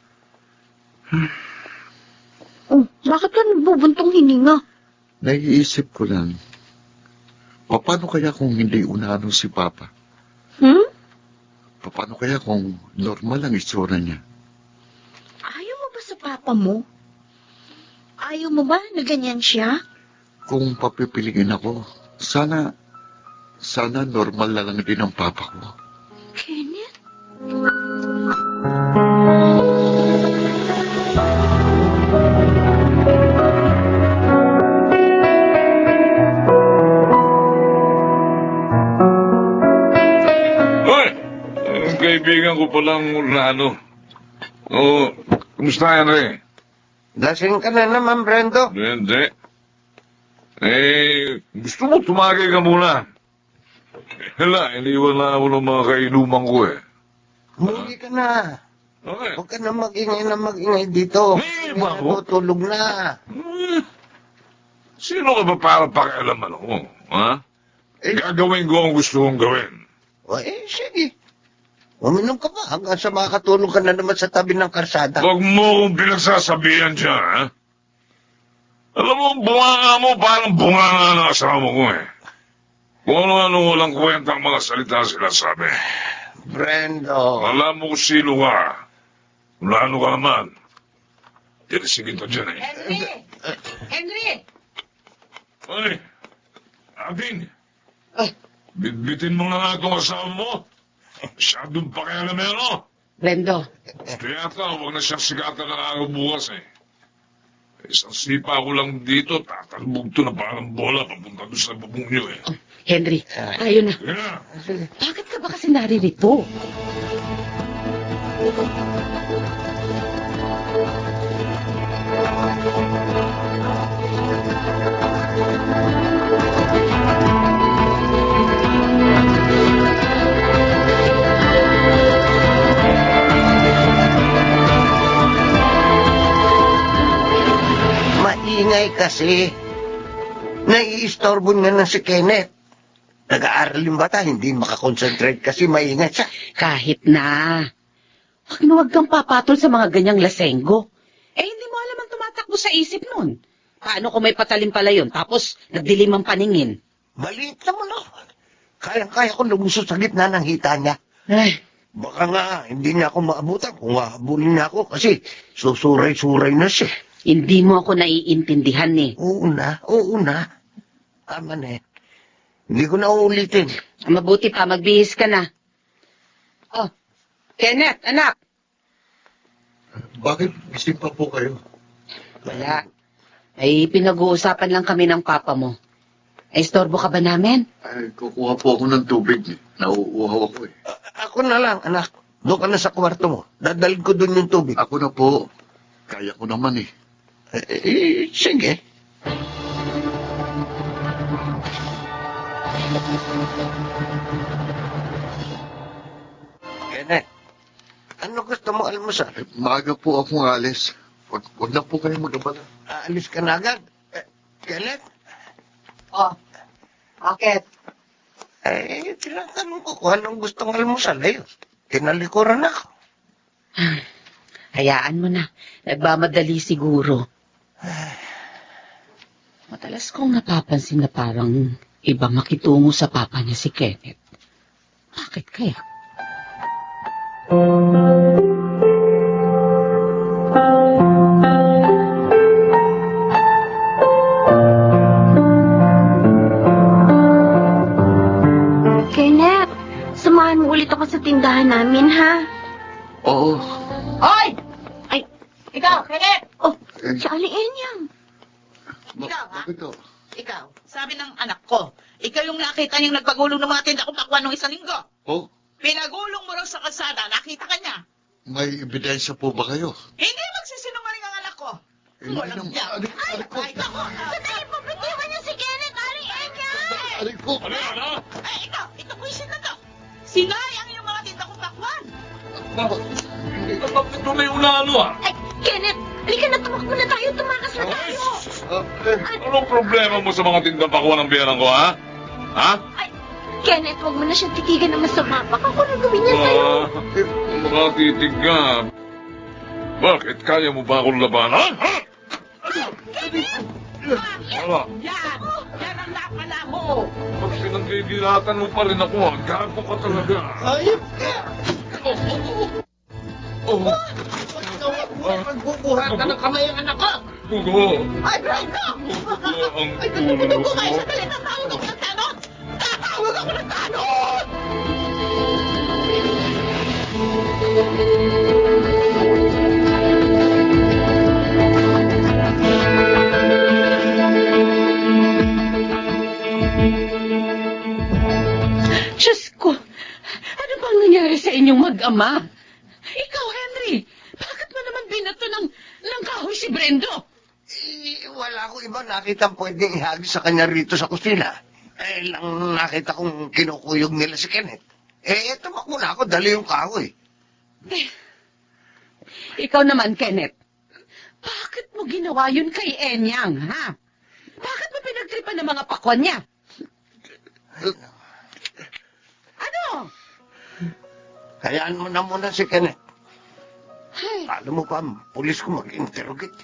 Oh, bakit ka nagbubuntong hininga? Naiisip ko lang, paano kaya kung hindi unahan si Papa? Paano kaya kung normal ang itsura niya? Ayaw mo ba sa papa mo? Ayaw mo ba na ganyan siya? Kung papipiliin ako, sana normal na lang din ang Papa ko. Kenneth? Kaibigan ko palang Urano. O, kumusta yan, Ray? Lasing ka na naman, Brendo. Hindi. Gusto mo tumagay ka muna. Hala, iniwan na ako ng mga kainuman ko eh. Huli ka na. Okay. Huwag ka na mag-ingay dito. May iba ko? Tulog na. Sino ka ba para pakialaman ako? Ha? Gagawin ko ang gusto kong gawin. Sige. Uminom ka ba hanggang sa makakatulog ka na naman sa tabi ng karsada? Huwag mo kong pinagsasabihan dyan, ha? Alam mo, bunganga mo parang bunganga ng asawa ko eh. Kung ano-ano walang kwenta ang mga salita sila sabi. Brendo. Alam mo kung sino ka. Kung ano ka naman. Tinisigin ko dyan eh. Henry! Ay, Ading. Bitbitin mo na nga itong asawa mo. Masyadong pakialam yan, no? Brendo, Kaya huwag na siyang sigatan ng araw bukas eh. Isang sipa ko lang dito, tatalbog to na parang bola papunta doon sa bubong niyo eh. Henry, tayo na. Yeah. Bakit ka ba kasi naririto? ingay kasi. Naiistorbo nga na si Kenneth. Nag-aaral yung bata, hindi makakonsentrate kasi maingay siya. Kahit na. Wag kang papatol sa mga ganyang lasenggo. Hindi mo alam ang tumatakbo sa isip nun. Paano kung may patalim pala yun, tapos nagdilim ang paningin? Maliit naman ako. Kaya ko lumusot sa gitna ng hita niya. Ay, Baka nga, hindi niya ako maabutan kung hahabulin niya ako kasi susuray-suray na siya. hindi mo ako naiintindihan eh. Oo na. Tama na eh. Hindi ko na uulitin. Mabuti pa, magbihis ka na. Oh, Kenneth, anak. Bakit gising pa po kayo? Wala. Ay, pinag-uusapan lang kami ng papa mo. Ay, istorbo ka ba namin? Ay, kukuha po ako ng tubig. Nauuhaw ako eh. Ako na lang, anak. Doon ka na sa kwarto mo. Dadalhin ko doon yung tubig. Ako na po. Kaya ko naman eh. Sige. Kenneth, ano gusto mo almusal? Maaga po akong alis. Wag na po kayo mag-abala. Aalis ka na agad? Kenneth? Oh, bakit? Tinatanong ko kung anong gustong almusal. Ayun, kinalikuran ako. Hayaan mo na. Nagmamadali siguro. Madalas kong napapansin na parang iba makitungo sa papa niya si Kenneth. Bakit kaya? Kenneth, samahan mo ulit ako sa tindahan namin, ha? Oo. Hoy! Ay, ikaw, Kenneth! Oh, si Aling Enyang. Ikaw, ha? Bakit to? Ikaw, sabi ng anak ko, ikaw yung nakita niyang nagpagulong ng mga tinda kong pakwan nung isang linggo. Oh, Pinagulong mo raw sa kalsada, nakita ka niya. may ebidensya po ba kayo? Hindi magsisinungaling ang anak ko. Hindi Walang naman. diyan. Aling ko. Ay, ako. Sandali po, bitiwan niyo si Kenneth, Aling Enyang! Aling ko. Ay, ito buwisit na to. Sinayang yung mga tinda kong pakwan. Bakit ito may ulalo ah? Ay, Kenneth, halika na, tumakbo na tayo, tumakas na tayo. Anong problema mo sa mga tindang pakuha ng biyanan ko, ha? Ha? Kenneth, huwag mo na siyang titigan na masama. Baka ko na gawin niya sa'yo. Makatitig ka. Bakit? Kaya mo ba akong labanan? Ha? Wala. Yan ang napala mo. Pag pinanggigilatan mo pa rin ako, gago ka talaga. Ayop ka! Oh, Magbubuhat ka ng kamay ang anak ko! Gugo. Ay, Blanco! Gugo ang Ay, ulo tumutunog ko kayo ko. sa dali. Tatawag ako ng tanod! Tatawag ako ng tanod! Diyos ko, ano bang nangyari sa inyong mag-ama? Ikaw, Henry, bakit mo naman binato ng kahoy si Brendo? Wala akong iba nakita pwedeng ihagis sa kanya rito sa kusina. Lang nakita kong kinukuyog nila si Kenneth. Tumakbo na ako, dali yung kahoy. Ikaw naman, Kenneth, bakit mo ginawa yun kay Enyang, ha? Bakit mo pinagtripan ng mga pakwan niya? Ano? Hayaan mo na muna si Kenneth. Ay, Alam mo pa, pulis ko mag-interrogate.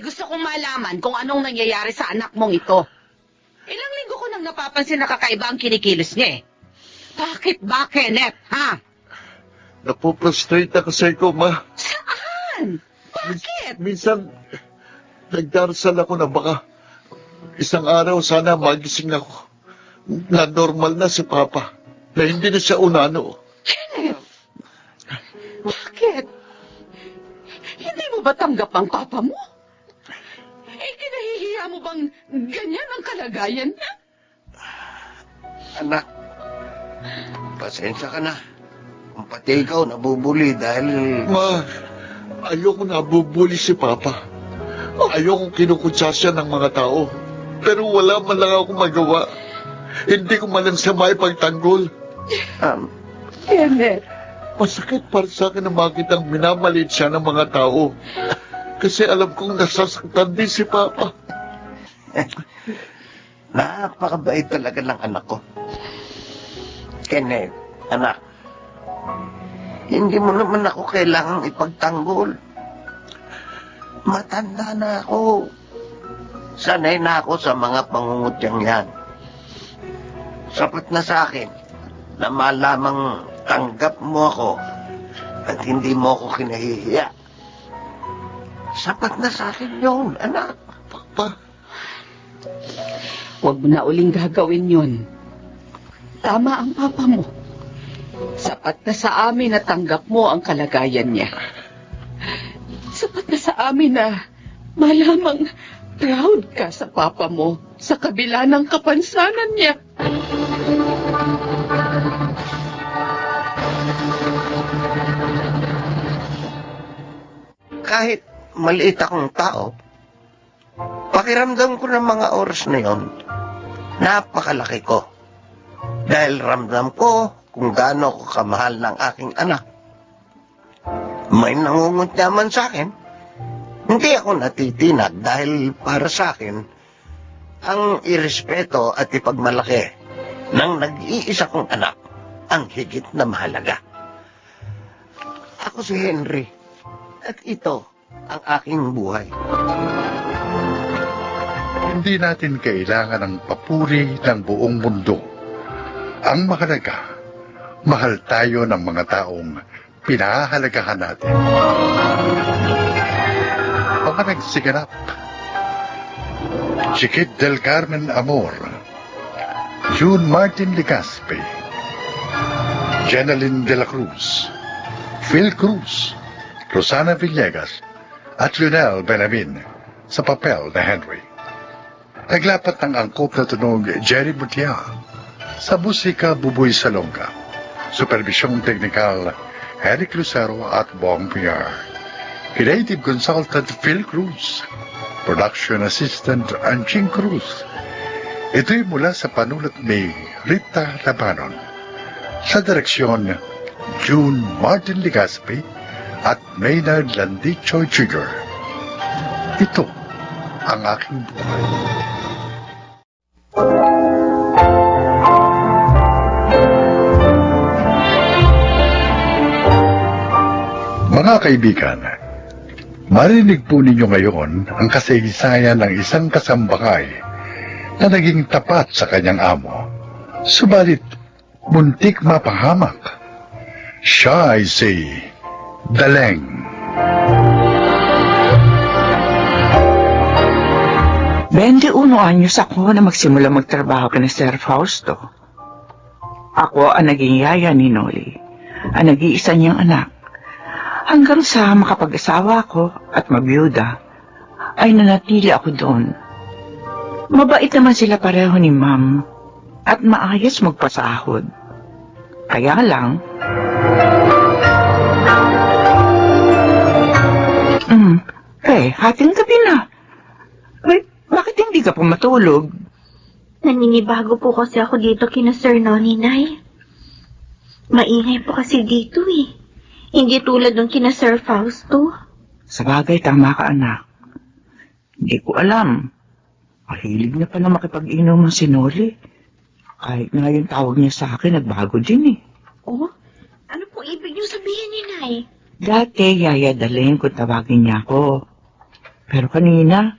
gusto kong malaman kung anong nangyayari sa anak mong ito. Ilang linggo ko nang napapansin na kakaiba ang kinikilos niya eh. Bakit ba, Kenneth, ha? Napoprostrate ako sa ikaw, ma. Saan? Bakit? Minsan, nagdarasal ako na baka isang araw sana magising ako na normal na si Papa. Na hindi na siya unano. Kenneth, bakit? Hindi mo ba tanggap ang papa mo? Kinahihiya mo bang ganyan ang kalagayan niya? Anak, pasensya ka na. Kung pati ikaw nabubuli dahil... Ma, ayoko nabubuli si Papa. Ayoko kinukutsa siya ng mga tao. Pero wala man lang ako magawa. Hindi ko man lang siya maipagtanggol. Kenneth. Masakit para sa akin na makitang minamalit siya ng mga tao. Kasi alam kong nasasaktan din si Papa. Napakabait talaga ng anak ko. Kenneth, anak, hindi mo naman ako kailangang ipagtanggol. Matanda na ako. Sanay na ako sa mga pangungutyang yan. Sapat na sa akin na malamang tanggap mo ako at hindi mo ako kinahihiya. Sapat na sa akin yun, anak. Papa, Huwag mo na uling gagawin yun. Tama ang papa mo. Sapat na sa amin na tanggap mo ang kalagayan niya. Sapat na sa amin na malamang proud ka sa papa mo sa kabila ng kapansanan niya. Kahit maliit akong tao, pakiramdam ko ng mga oras na yon, napakalaki ko. Dahil ramdam ko kung gaano ko kamahal ng aking anak. May nangunguntya man sa akin, hindi ako natitinag dahil para sa akin, ang irespeto at ipagmalaki ng nag-iisa kong anak ang higit na mahalaga. Ako si Henry, at ito ang aking buhay. Hindi natin kailangan ng papuri ng buong mundo. Ang mahalaga, mahal tayo ng mga taong pinahahalagahan natin. Mga nagsiganap. Chiquit del Carmen Amor, June Martin Legaspi, Jeneline de la Cruz, Phil Cruz, Rosana Villegas, at Lionel Benamin sa papel na Henry. Naglapat ng angkop na tunog Jerry Butia, sa musika Buboy Salonga, supervisyong teknikal Eric Lucero at Bong Piar, creative consultant Phil Cruz, production assistant Anching Cruz. Ito'y mula sa panulat ni Rita Labanon, sa direksyon June Martin Legaspi at Maynard Landicho Jr. Ito ang aking buhay. Mga kaibigan, marinig po ninyo ngayon ang kasaysayan ng isang kasambahay na naging tapat sa kanyang amo, subalit muntik mapahamak. Siya ay si Daleng. Anyos ako na magsimula magtrabaho ka na Sir Fausto. Ako ang naging yaya ni Noli, ang nag-iisa niyang anak. Hanggang sa makapag-asawa ko at mabiyuda, ay nanatili ako doon. Mabait naman sila pareho ni Ma'am at maayos magpasahod. Kaya lang... hating gabi na. Bakit hindi ka pumatulog? Naninibago po kasi ako dito kina Sir Noni, Nay. Maingay po kasi dito eh. Hindi tulad ng kina Sir Fausto. Sabagay, tama ka, anak. Hindi ko alam. Mahilig na pala makipag-inom ng sinoli. Kahit nga yung tawag niya sa akin, nagbago din eh. Oh? Ano po ibig niyo sabihin ni Nay? Dati, Yaya Daling kung tawagin niya ako. Pero kanina,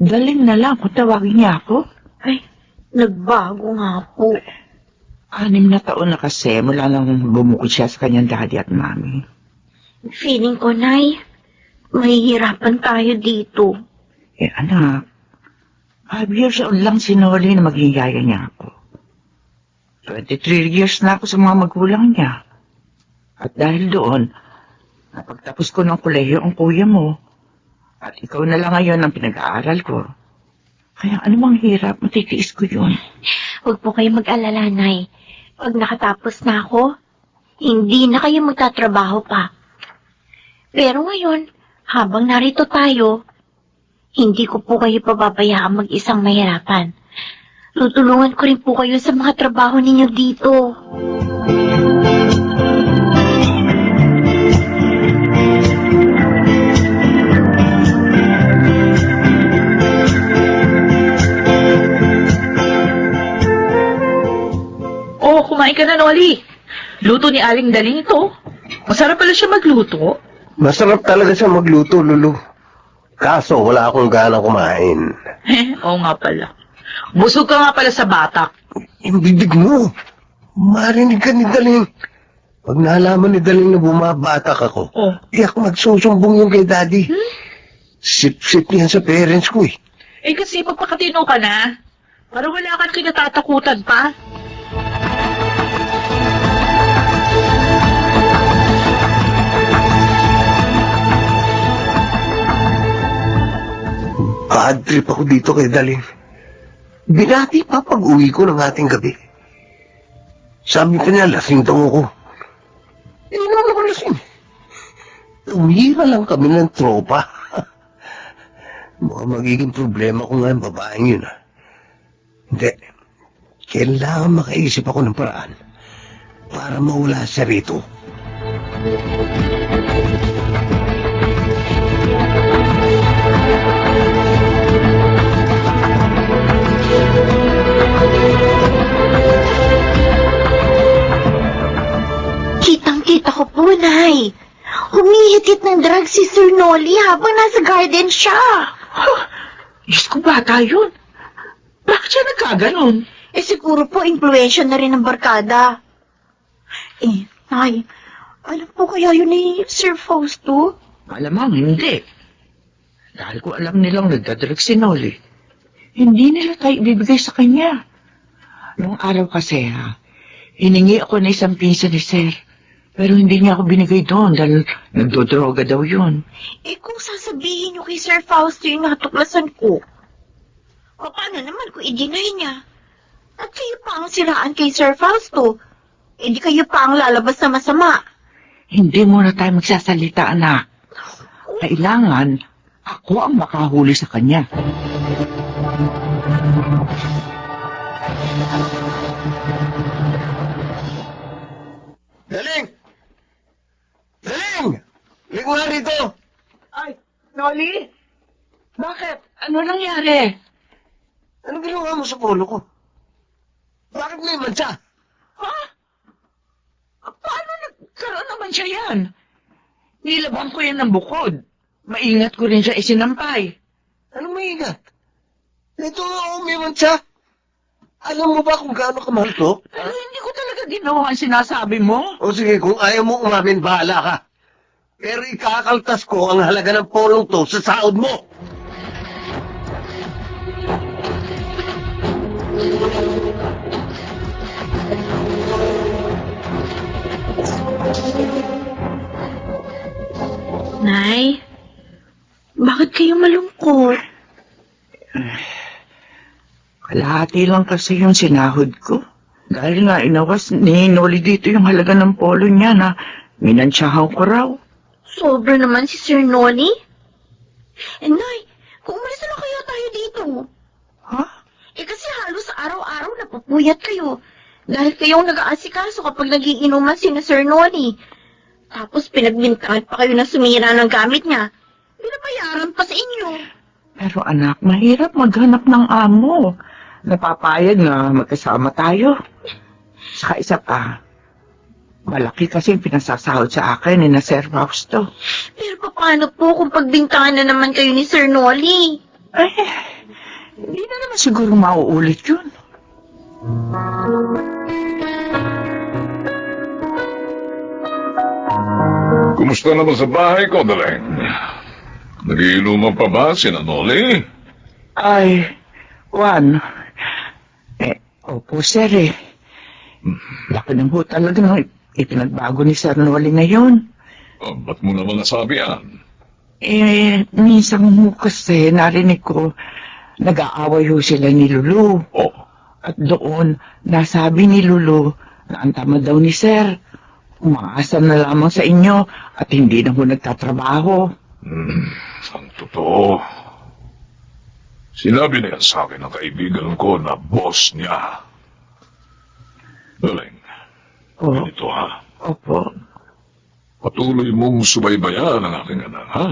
Daling na lang kung tawagin niya ako. Ay, nagbago nga po. 6 na taon na kasi mula nang bumukod siya sa kanyang daddy at mami. Feeling ko, Nay, mahihirapan tayo dito. Anak, 5 years old lang si Noli na maging yaya niya ako. 23 years na ako sa mga magulang niya. At dahil doon, napagtapos ko ng kolehiyo ang kuya mo. At ikaw na lang ngayon ang pinag-aaral ko. Kaya anumang hirap, matitiis ko yun. Huwag po kayo mag-alala, Nay. Pag nakatapos na ako, hindi na kayo magtatrabaho pa. Pero ngayon, habang narito tayo, hindi ko po kayo pababayaan mag-isang mahirapan. Tutulungan ko rin po kayo sa mga trabaho ninyo dito. Kumain ka na, Noli. Luto ni Aling Daling ito. Masarap pala siya magluto. Masarap talaga siya magluto, Lulu. Kaso, wala akong gana kumain. Oo nga pala. Busog ka nga pala sa batak. Yung bibig mo. Marinig ka ni Daling. Pag nalaman ni Daling na bumabatak ako, di ako magsusumbong yung kay Daddy. Sip-sip niyan sa parents ko eh. Eh kasi pagpakatino ka na, para wala kang kinatatakutan pa. Bad trip ako dito kay Daling. Binati pa pag-uwi ko ng ating gabi. Sabi pa niya, lasing daw ako. Eh, naman ako lasing. Tumira lang kami ng tropa. Mukhang magiging problema ko nga yung babaeng yun, ah. Hindi. Kailangan makaisip ako ng paraan para mawala siya rito. Kitang-kita ko po, Nay. Humihit-hit ng drugs si Sir Noli habang nasa garden siya. Diyos ko, bata yun. Bakit siya nagkaganon? Eh siguro po, influensya na rin ng barkada. Eh, Nay, alam po kaya yun ni Sir Fausto? Malamang hindi. Dahil ko alam nilang nagdadrug si Noli. Hindi nila tayo ibibigay sa kanya. Noong araw kasi hiningi ako na 1 piso ni Sir. Pero hindi niya ako binigay doon dahil nagdodroga daw yun. Eh kung sasabihin niyo kay Sir Fausto yung natuklasan ko, paano naman kung i-deny niya? At kayo pa ang siraan kay Sir Fausto. Eh di kayo pa ang lalabas na masama. Hindi muna tayo magsasalita, anak. Kailangan ako ang makahuli sa kanya. Daling! Daling! Ligo nga rito! Ay, Noli? Bakit? Ano nangyari? Ano ginawa mo sa polo ko? Bakit may mansa? Ha? Paano nagkaroon naman siya yan? Nilabang ko yan ng bukod. Maingat ko rin siya isinampay. Anong maingat? Ito nga may mansa. Alam mo ba kung gaano kamahal to? Pero hindi ko talaga ginawa ang sinasabi mo. O sige, kung ayaw mo umamin, bahala ka. Pero ikakaltas ko ang halaga ng polong to sa sahod mo. Nay, bakit kayo malungkot? Kalahati lang kasi yung sinahod ko. Dahil nga inawas ni Noli dito yung halaga ng polo niya na minansyahan ko raw. Sobra naman si Sir Noli. Eh, Nay, kung umalis na lang kaya tayo dito. Ha? Eh kasi halos araw-araw napupuyat kayo. Dahil kayong nag-aasikaso kapag nagiinuman si na Sir Noli. Tapos pinagbintangan pa kayo na sumira ng gamit niya. Pinabayaran pa sa inyo. Pero anak, mahirap maghanap ng amo. Napapayag na magkasama tayo. Saka isa pa, malaki kasi yung pinasasahod sa akin ni na Sir Fausto. Pero paano po kung pagbintangan na naman kayo ni Sir Noli? Ay, hindi na naman siguro mauulit yun. Kumusta naman sa bahay ko, Daling? Nagiinuman pa ba si Noli? Ay, Juan. Opo, sir eh. Laki ng ho talaga nung ipinagbago ni Sir Noli ngayon. Ba't mo naman nasabi yan? Minsan ho kasi narinig ko nag-aaway ho sila ni Lulu. Oh. At doon, nasabi ni Lulu na ang tama daw ni Sir. Umaasa na lamang sa inyo at hindi na ho nagtatrabaho. Ang totoo. Sinabi na yan sa akin ng kaibigan ko na boss niya. Daling, ganito ha. Opo. Patuloy mong subaybayan ang aking anak, ha?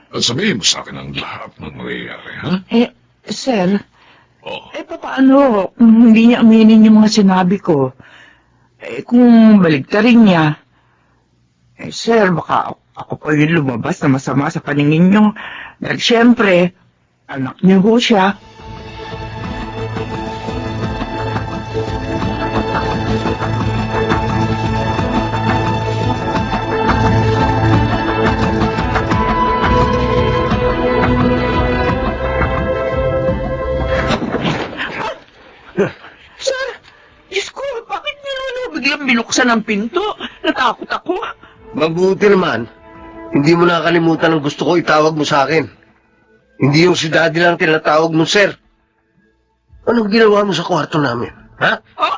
At sabihin mo sa akin ang lahat ng nangyayari, ha? Sir, Oh, Paano kung hindi niya aminin yung mga sinabi ko? Kung baligtarin niya, sir, baka ako pa yung lumabas na masama sa paningin niyo. Dahil siyempre, anak niyo ho siya. Sir, Diyos ko, bakit niyo biglang binuksan ang pinto? Natakot ako. Mabuti naman, hindi mo nakalimutan ang gusto ko itawag mo sa akin. Hindi yung si Daddy lang tinatawag mo, sir. Anong ginawa mo sa kwarto namin? Ha? Ah,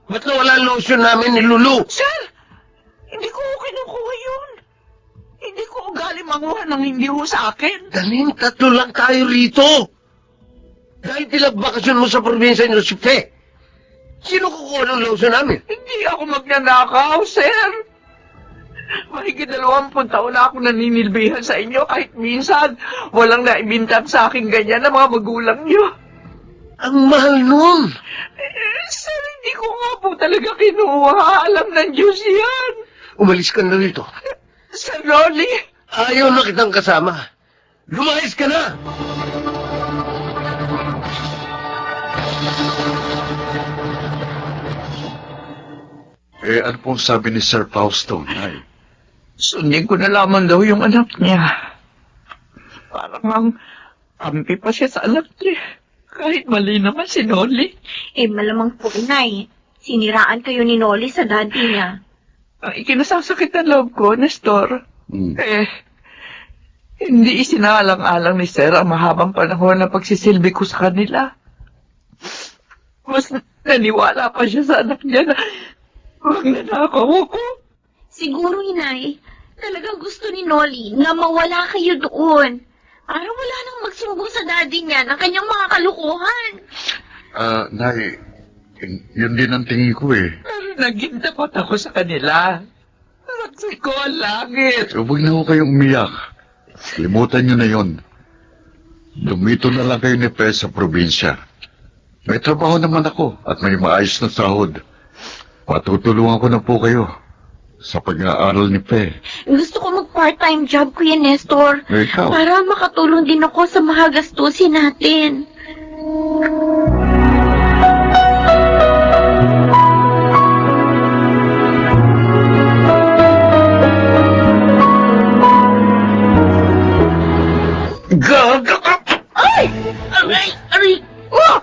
Ba't nawala ang lotion namin ni Lulu? sir, hindi ko kinukuha yun. Hindi ko ugali manguha ng hindi ho sa akin. Daling, 3 lang tayo rito. Dahil pinagbakasyon mo sa probinsya ni Jose. Sino kukuha ng lotion namin? Hindi ako magnanakaw, sir. Mahigit 20 taon na ako naninilbihan sa inyo kahit minsan walang naibintang sa akin ganyan ng mga magulang niyo. Ang mahal nun. Sir, hindi ko nga po talaga kinuha. Alam ng Diyos yan. Umalis ka na rito. Sir Rolly, Ayaw na kitang kasama. Lumayas ka na! Ano pong sabi ni Sir Fausto, Nay? sundin ko na lamang daw yung anak niya. Parang ang ampi pa siya sa anak niya. Kahit mali naman si Noli. Malamang po, Inay. Siniraan kayo ni Noli sa daddy niya. Ang ikinasasakit ang loob ko, Nestor. Hmm. Hindi isinaalang-alang ni Sir ang mahabang panahon na pagsisilbi ko sa kanila. Mas naniwala pa siya sa anak niya na magnanakaw ako. Siguro, Inay, talagang gusto ni Noli na mawala kayo doon. Para wala nang magsumbong sa daddy niya ng kanyang mga kalukuhan. Nay, yun din ang tingin ko eh. Pero naging tapat ako sa kanila. Saksi ko ang langit. Huwag na ho kayong umiyak. Limutan nyo na yon. Dumito na lang kayo ni Pe sa probinsya. May trabaho naman ako at may maayos na sahod. Patutulungan ko na po kayo sa pag-aaral ni Pe. Gusto ko mag-part-time job, Kuya Nestor. Ikaw? Para makatulong din ako sa mga gastusin natin. Gaga ka! Ay! Aray! Aray! Oh!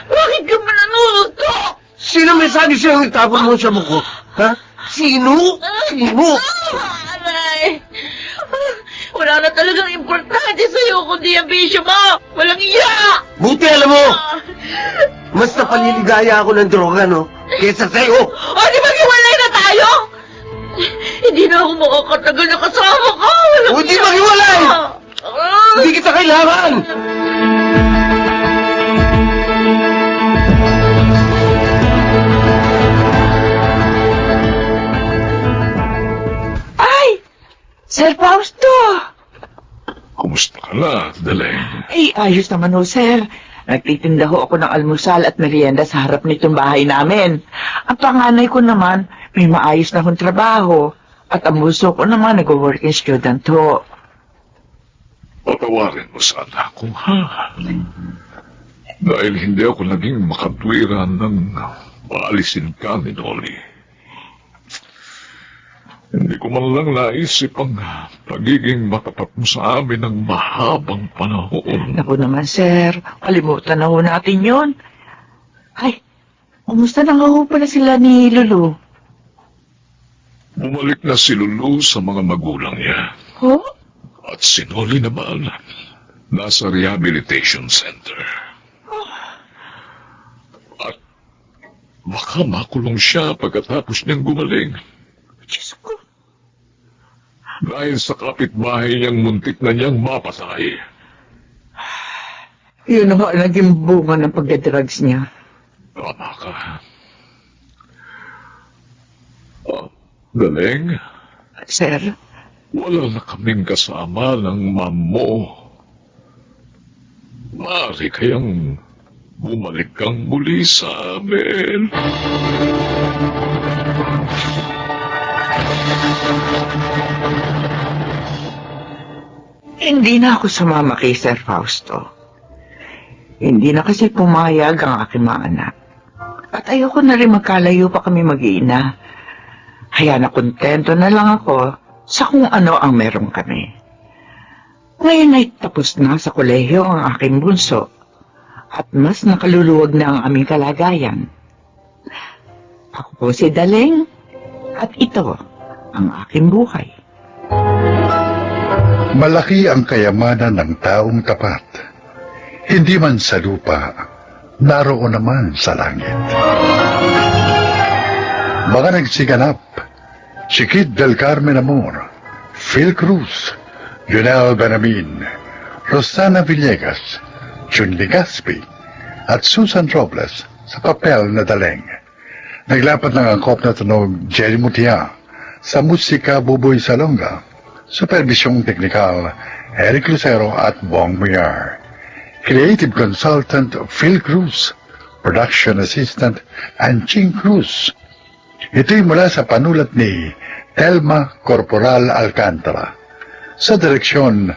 Bakit ka mananuluto? Sino may sabi sa'yo itapon mo sa buko? Ha? Sino? Sino? Aray! Wala na talagang importante sa'yo kundi ang bisyo mo! Walang iya! Buti alam mo! Mas napaliligaya ako ng droga, no? Kesa sa'yo! O, di ba hiwalay na tayo? Hindi na ako makakatagal na kasama ka! O, di maghiwalay! Hindi kita kailangan! Ay! Sir Fausto! Kumusta ka na, Daleng? Ayos naman ho, sir. Nagtitinda ho ako ng almusal at merienda sa harap nitong bahay namin. Ang panganay ko naman, may maayos na hong trabaho. At ang bunso ko naman, nag-working student ho. Patawarin mo sana ako, ha? Dahil hindi ako naging makatwiran ng paalisin ka ni Noli. Hindi ko man lang naisip ang pagiging matapat mo sa amin ng mahabang panahon. Naku naman, sir. Kalimutan na ho natin yon. Ay, kumusta na nga ho pala sila ni Lulu? Bumalik na si Lulu sa mga magulang niya. Ho? At si Noli naman, nasa rehabilitation center. At baka makulong siya pagkatapos niyang gumaling. Diyos ko. Dahil sa kapitbahay niyang muntik na niyang mapatay. Yun ho ang naging bunga ng pagdadrugs niya. Tama ka. Daleng, Sir? wala na kaming kasama ng ma'am mo. Maaari kayang bumalik kang muli sa amin. Hindi na ako sumama kay Sir Fausto. Hindi na kasi pumayag ang aking mga anak. At ayoko na rin magkalayo pa kami mag-iina. Kaya nakontento na lang ako sa kung ano ang meron kami. Ngayon ay tapos na sa kolehiyo ang aking bunso at mas nakaluluwag na ang aming kalagayan. Ako po si Daleng at ito ang aking buhay. Malaki ang kayamanan ng taong tapat. Hindi man sa lupa, naroon naman sa langit. Mga nagsiganap, Chiquit del Carmen Amor, Phil Cruz, Lionel Benamin, Rosana Villegas, Jun Legaspi, at Susan Robles sa papel na Daleng. Naglapat ng angkop na tunog Jerry Mutia, sa musika Buboy Salonga, supervisyong teknikal Eric Lucero at Bong Muyar. Creative consultant Phil Cruz, production assistant Anching Cruz. Ito'y mula sa panulat ni Telma Corporal Alcantara. Sa direksyon,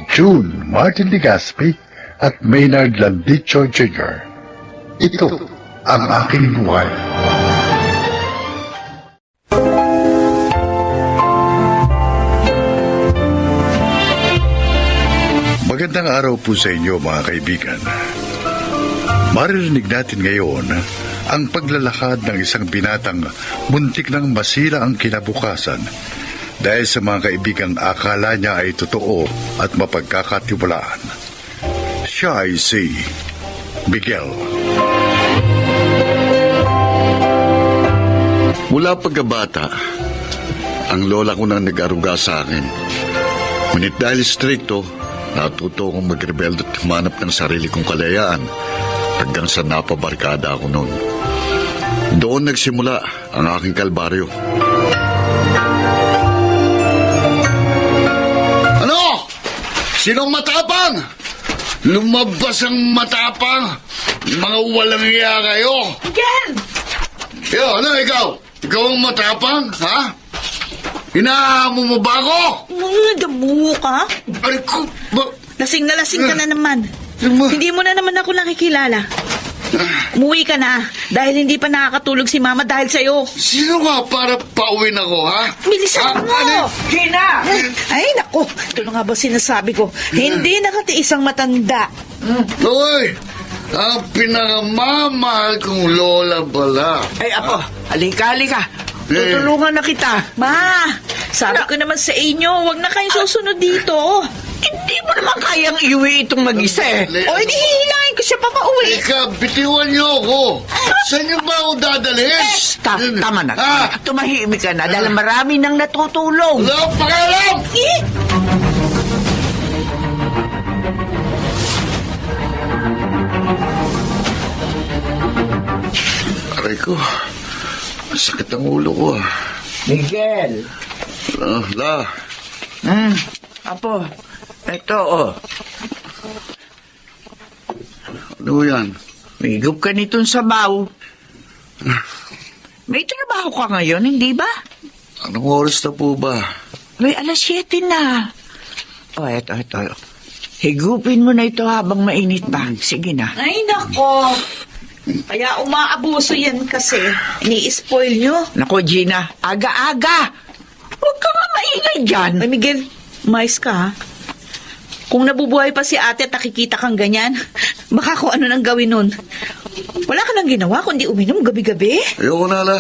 June Martin Legaspi at Maynard Landicho Jr. Ito ang aking buhay. Magandang araw po sa inyo mga kaibigan. Maririnig natin ngayon ang paglalakad ng isang binatang muntik nang masira ang kinabukasan dahil sa mga kaibigang akala niya ay totoo at mapagkakatiwalaan. Siya ay si Miguel. Mula pagkabata, ang lola ko na nag-aruga sa akin. Ngunit dahil strikto, natuto akong magrebelde at humanap ng sarili kong kalayaan hanggang sa napabarkada ako noon. Doon nagsimula ang aking kalbaryo. Ano? Sinong matapang? Lumabas ang matapang? Mga walang iya kayo. Miguel! Yo, ano ikaw? Ikaw ang matapang, ha? Hinahamon mo ba ako? Mga damo ka? Ay, ko, ba? Lasing na lasing ka na naman. Hindi mo na naman ako nakikilala. Umuwi ka na dahil hindi pa nakakatulog si Mama dahil sa'yo. Sino ka para pauwin ako, ha? Bilisan mo! Ano? Hina! Ay, naku. Ito na nga ba sinasabi ko? Hindi nakatiis ang matanda. Hoy! Ang pinakamamahal kong lola pala. Ay, apo, halika. Tutulungan na kita. Ma, sabi ko naman sa inyo, huwag na kayong susunod dito. Hindi mo naman kayang iwi itong mag-isa eh. O, hindi hihilahin ko siya papauwi. Ika, bitiwan niyo ako. Saan niyo ba ako dadalhin? Tama na. Ah! Tumahimik ka na dahil marami nang natutulong. Wala akong pakialam! Aray ko, sakit ang ulo ko ah. Miguel. La. Apo, ito oh. Ano yan? Higop ka nitong sabaw. May trabaho ka ngayon, hindi ba? Anong oras na po ba? May 7:00 na. Oh, ito. Higupin mo na ito habang mainit pa. Sige na. Ay, nako. Kaya umaabuso yan kasi. Ini-spoil nyo. Nako, Gina, aga-aga. Huwag ka nga maingay dyan. Ay, Miguel, mais ka ha? Kung nabubuhay pa si ate at nakikita kang ganyan, baka kung ano nang gawin nun. Wala ka nang ginawa kundi uminom gabi-gabi. Ayoko na la.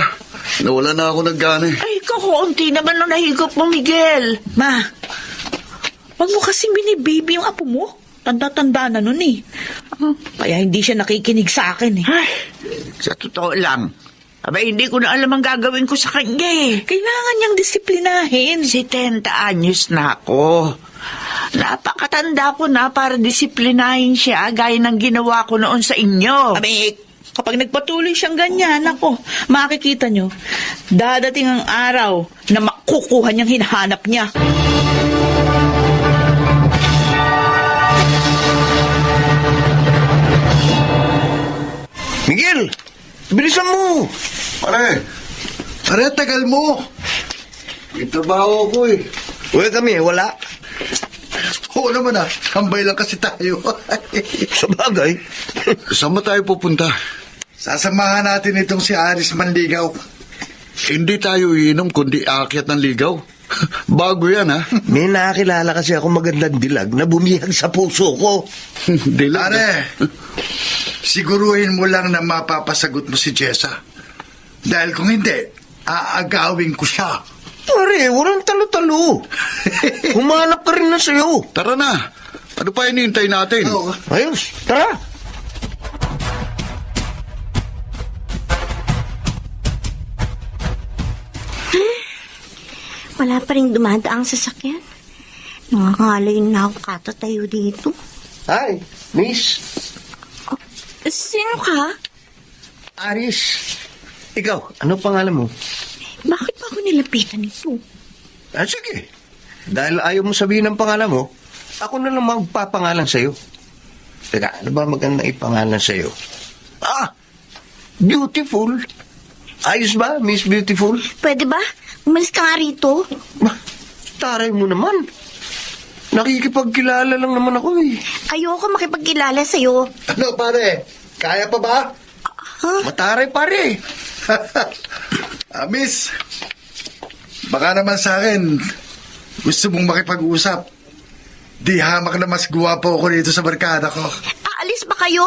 Nawala na ako ng gana eh. Ay, kakunti naman nung nahigop mo, Miguel. Ma, wag mo kasing binibaby yung apo mo. Tanda-tanda na nun eh. Kaya hindi siya nakikinig sa akin eh. Ay, sa totoo lang. Aba, hindi ko na alam ang gagawin ko sa kanya eh. Kailangan niyang disiplinahin. 70 anyos na ako. Napakatanda ko na para disiplinahin siya gaya ng ginawa ko noon sa inyo. Abi, kapag nagpatuloy siyang ganyan, ako, makikita nyo, dadating ang araw na makukuha niyang hinahanap niya. Miguel! Bilisan mo! Pare! Pare, tagal mo! May trabaho ko eh. Uy kami, wala. Oo naman hambay lang kasi tayo. Sa bagay. Saan ba tayo pupunta? Sasamahan natin itong si Aris Manligaw. Hindi tayo iinom kundi aakyat ng ligaw. Bago yan, ha? May nakakilala kasi ako magandang dilag na bumihag sa puso ko. Dilag. Pare, siguruhin mo lang na mapapasagot mo si Jessa. Dahil kung hindi, aagawin ko siya. Pare, walang talo-talo. Humanap ka rin na sa'yo. Tara na. Ano pa hinihintay natin? Oo. Ayos, tara. Wala pa rin dumadaang sasakyan. Nangangalay na ako katatayo dito. Hi, miss. Sino ka? Aris. Ikaw, ano pangalan mo? Bakit pa ako nilapitan nito? Sige. Dahil ayaw mo sabihin ang pangalan mo, ako na lang magpapangalan sa'yo. Teka, ano ba magandang ipangalan sa'yo? Beautiful. Ayos ba, Miss Beautiful? Pwede ba? Umalis ka nga rito. Taray mo naman. Nakikipagkilala lang naman ako eh. Ayoko makipagkilala sa'yo. Ano pare, kaya pa ba? Mataray pare. Miss, baka naman sa akin, gusto mong makipag-usap. Di hamak na mas guwapo ako dito sa barkada ko. Aalis ba kayo?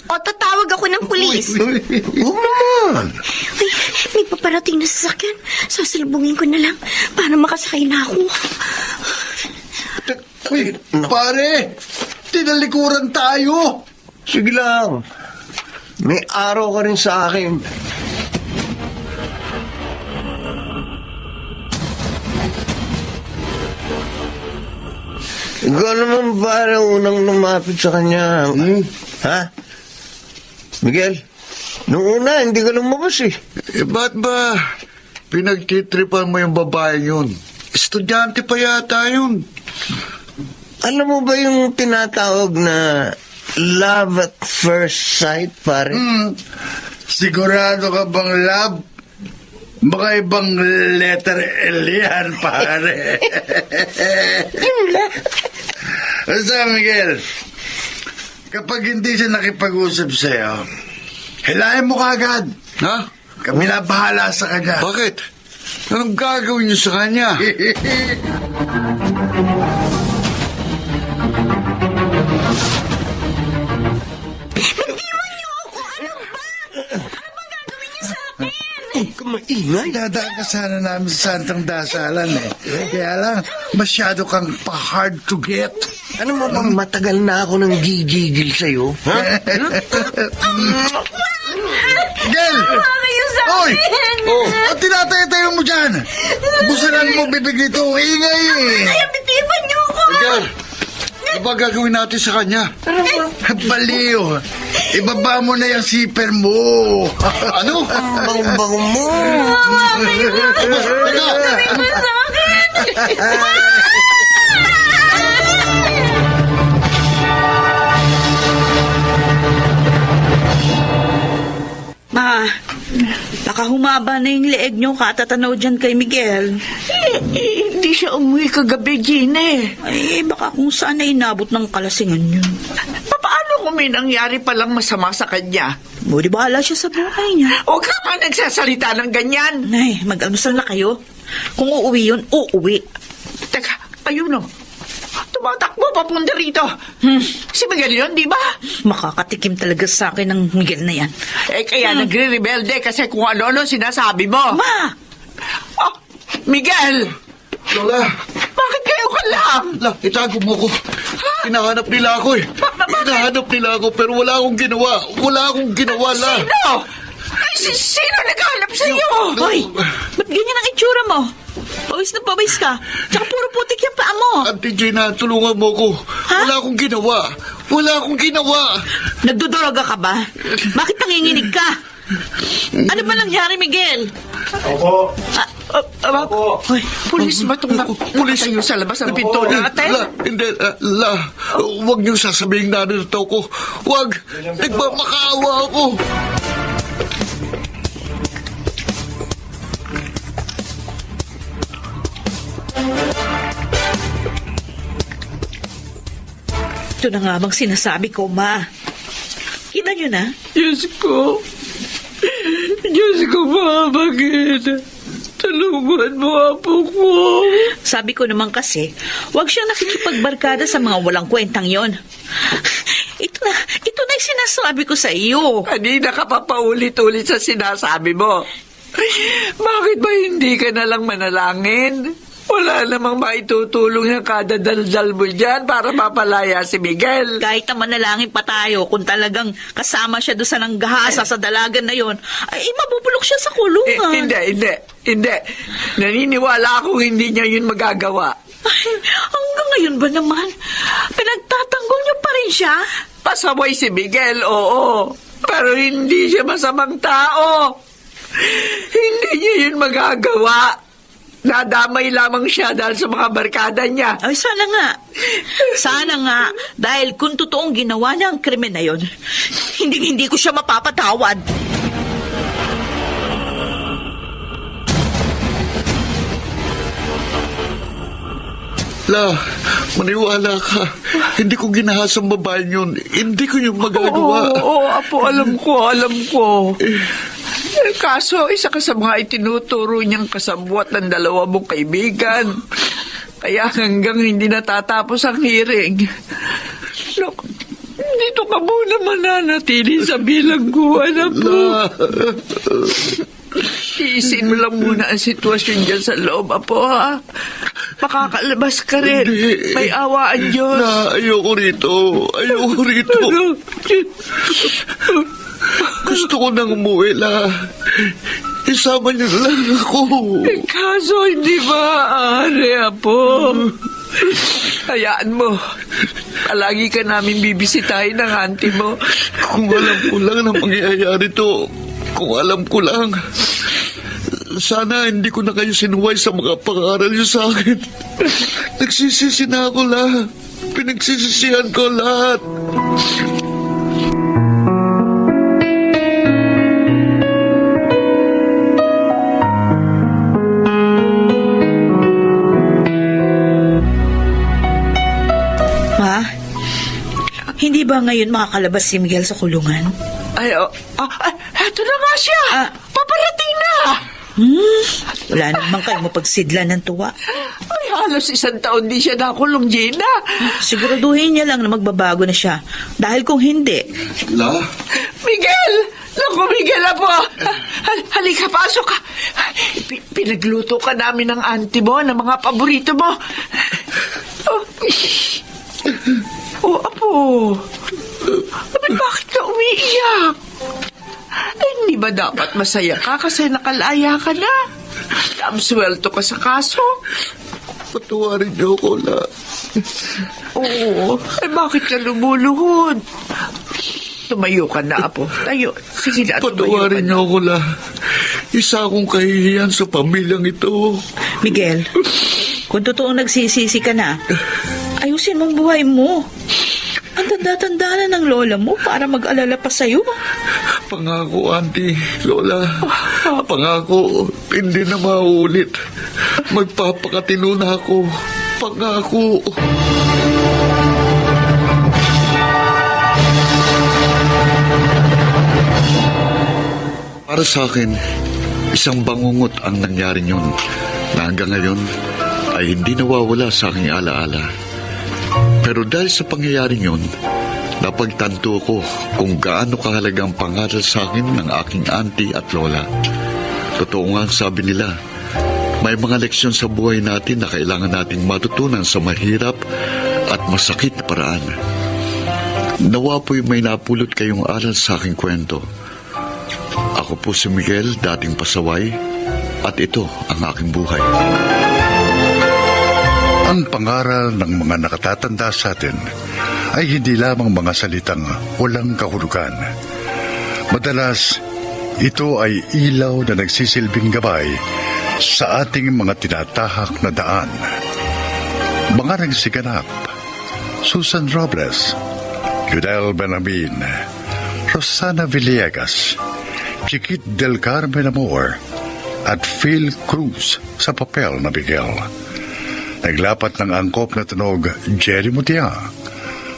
O tatawag ako ng pulis? Huwag naman. Ay, may paparating na sasakyan. Sasalubungin ko na lang para makasakay na ako. Uy, pare, tinalikuran tayo. Sige lang. May araw ka rin sa akin. Ikaw naman parang unang lumapit sa kanya. Ha? Miguel, nung una, hindi ka lumabas eh. Ba't ba pinagtitripan mo yung babae yun? Estudyante pa yata yun. Alam mo ba yung tinatawag na love at first sight, pare? Sigurado ka bang love? Baka ibang letter L yan, pare. Basta, Miguel, kapag hindi siya nakipag-usap sa'yo, hilahin mo kagad. Ha? Kami na bahala sa kanya. Bakit? Anong gagawin niyo sa kanya? Maingay. Dadaan ka sana namin sa Santang Dasalan eh. Kaya lang, masyado kang pa-hard to get. Ano mo bang matagal na ako nang gigigil sa'yo? Ha? Miguel! Kayo sa Oy! Oh, at tinatayo-tayo mo dyan! Busalan mo bibig nito, ingay eh! Ay, bitipan niyo ako! Miguel, ano ba gagawin natin sa kanya? Baliw! Ibaba mo na yung zipper mo! Ano? Ang bang-bang mo. Teka! Sa akin! Ma, baka humaba na yung leeg niyo katatanaw dyan kay Miguel. Hindi siya umuwi kagabi, Gine. Ay, baka kung saan na inabot ng kalasingan yun. Paano kung may nangyari palang masama sa kanya? Buti bahala siya sa buhay niya. Huwag ka nga nagsasalita ng ganyan. Nay, mag-almusal na kayo. Kung uuwi yun, uuwi. Teka, ayun o. Tumatakbo papunta rito. Si Miguel yun, di ba? Makakatikim talaga sa akin ng Miguel na yan. Kaya nagre-rebelde kasi kung ano-ano sinasabi mo. Ma! Oh, Miguel! Lola! Bakit kayo ka lang? Itago mo ko. Hinahanap nila ako eh. Hinahanap nila ako pero wala akong ginawa. Wala akong ginawa, La. Sino? Ay, sino naghahanap sa iyo? Hoy! Ba't ganyan ang itsura mo? Pawis na pawis ka. Tsaka puro putik yung paa mo. Auntie Gina, tulungan mo ko. Wala akong ginawa. Wala akong ginawa. Nagdudroga ka ba? Bakit nanginginig ka? Ano ba nangyari, Miguel? Opo. Opo. Hoy, pulis ba itong nakatayo sa labas ng pinto natin? La, hindi, La. Huwag niyo sasabihin na narito ko. Huwag. Nagmamakaawa ako. Ito na nga bang sinasabi ko, Ma. Kita nyo na? Diyos ko. Diyos ko, bakit? Tulungan mo apo ko. Sabi ko naman kasi, huwag siyang nakikipagbarkada sa mga walang kwentang yon. Ito na yung sinasabi ko sa iyo. Kanina ka pa paulit-ulit sa sinasabi mo. Bakit ba hindi ka na lang manalangin? Wala namang maitutulong yung kada daldal mo dyan para mapalaya si Miguel. Kahit na manalangin pa tayo, kung talagang kasama siya doon sa nanggahasa sa dalagan na yon, ay mabubulok siya sa kulungan. Hindi. Naniniwala akong hindi niya yun magagawa. Ay, hanggang ngayon ba naman? Pinagtatanggol niyo pa rin siya? Pasaway si Miguel, oo. Pero hindi siya masamang tao. Hindi niya yun magagawa. Nadamay lamang siya dahil sa mga barkada niya. Ay, sana nga. Sana nga. Dahil kung totoong ginawa niya ang krimen na yon, hindi ko siya mapapatawad. La, maniwala ka. Hindi ko ginahas ang babae yun. Hindi ko yung magagawa. Oo, apo, alam ko. Kaso, isa ka sa mga itinuturo niyang kasabwat ng dalawa mong kaibigan. Kaya hanggang hindi natatapos ang hearing. Look, dito ka muna mananatili sa bilangguan, apo. Tiisin mo lang muna ang sitwasyon dyan sa loob, apo, ha? Makakalabas ka rin. Hindi. May awaan Diyos. Ayoko rito. Gusto ko nang umuwi, La. Isama niyo lang ako. Kaso hindi maaari, apo. Hayaan mo. Palagi ka namin bibisitahin ng auntie mo. Kung alam ko lang na mangyayari to. Kung alam ko lang. Sana hindi ko na kayo sinuway sa mga pangaral niyo sa akin. Nagsisisi na ako, La. Pinagsisisihan ko lahat. Ma, hindi ba ngayon makakalabas si Miguel sa kulungan? Eto na nga siya. Paparating na. Wala naman kayo mapagsidlan ng tuwa. Ay, halos 1 taon di siya nakulong, Gina. Siguraduhin niya lang na magbabago na siya. Dahil kung hindi... La? Miguel! Naku, Miguel, apo. Halika, pasok ka. Pinagluto ka namin ng auntie mo, ng mga paborito mo. Apo. Bakit ka umiiyak? Hindi ba dapat masaya ka kasi nakalaya ka na? Damswelto ka sa kaso. Patawarin niyo ako, La. Oo. Bakit ka lumuluhod? Tumayo ka na, apo. Tayo. Sige na, tumayo ka Patawarin na. niyo ako, La. Isa akong kahihiyan sa pamilyang ito. Miguel, kung totoong nagsisisi ka na, ayusin mong buhay mo. Ang tanda-tanda na ng lola mo para mag-alala pa sa'yo. Pangako, Auntie, Lola. Pangako, hindi na mauulit. Magpapakatino na ako. Pangako. Para sa akin, isang bangungot ang nangyari yun na hanggang ngayon ay hindi nawawala sa aking alaala. Pero dahil sa pangyayaring yun, napagtanto ko kung gaano kahalagang pangaral sa akin ng aking auntie at lola. Totoo nga ang sabi nila, may mga leksyon sa buhay natin na kailangan nating matutunan sa mahirap at masakit na paraan. Nawa po'y may napulot kayong aral sa aking kwento. Ako po si Miguel, dating pasaway, at ito ang aking buhay. Ang pangaral ng mga nakatatanda sa atin ay hindi lamang mga salitang walang kahulugan. Madalas, ito ay ilaw na nagsisilbing gabay sa ating mga tinatahak na daan. Mga nagsiganap, Susan Robles, Yudel Benamin, Rosana Villegas, Chiquit del Carmen Amor, at Phil Cruz sa papel na Miguel. Naglapat ng angkop na tunog Jerry Mutia,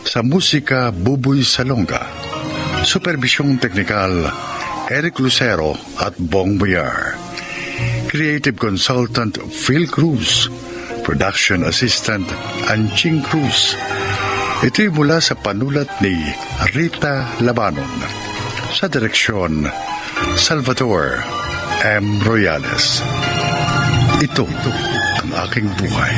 Sa musika, Buboy Salonga. Supervisyong teknikal, Eric Lucero at Bong Boyar. Creative Consultant, Phil Cruz. Production Assistant, Anching Cruz. Ito'y mula sa panulat ni Rita Labanon. Sa direksyon, Salvador M. Royales. Ito ang aking buhay.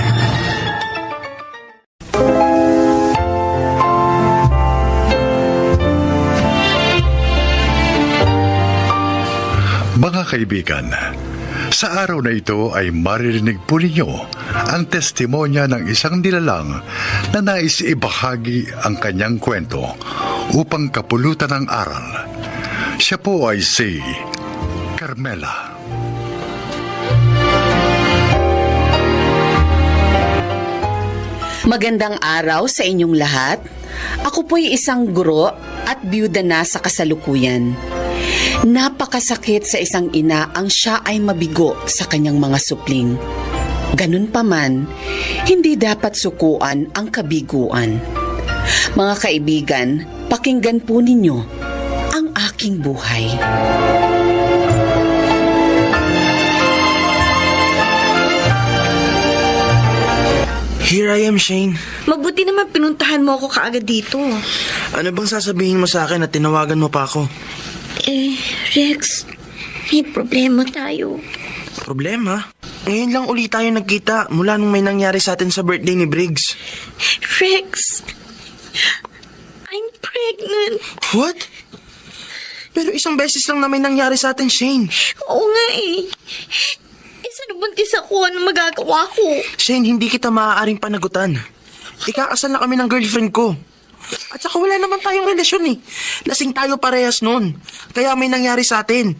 Mga kaibigan, sa araw na ito ay maririnig po ninyo ang testimonya ng isang nilalang na nais ibahagi ang kanyang kwento upang kapulutan ng aral. Siya po ay si Carmela. Magandang araw sa inyong lahat. Ako po'y isang guro at biyuda na sa kasalukuyan. Napakasakit sa isang ina ang siya ay mabigo sa kanyang mga supling. Ganun pa man, hindi dapat sukuan ang kabiguan. Mga kaibigan, pakinggan po ninyo ang aking buhay. Here I am, Shane. Mabuti naman pinuntahan mo ako kaagad dito. Ano bang sasabihin mo sa akin at tinawagan mo pa ako? Rex, may problema tayo. Problema? Ngayon lang ulit tayo nagkita mula nung may nangyari sa atin sa birthday ni Briggs. Rex, I'm pregnant. What? Pero isang beses lang na may nangyari sa atin, Shane. Oo nga eh. Sana buntis ako, ano magagawa ko? Shane, hindi kita maaaring panagutan. Ikakasal na kami ng girlfriend ko. At saka wala naman tayong relasyon eh. Lasing tayo parehas noon. Kaya may nangyari sa atin.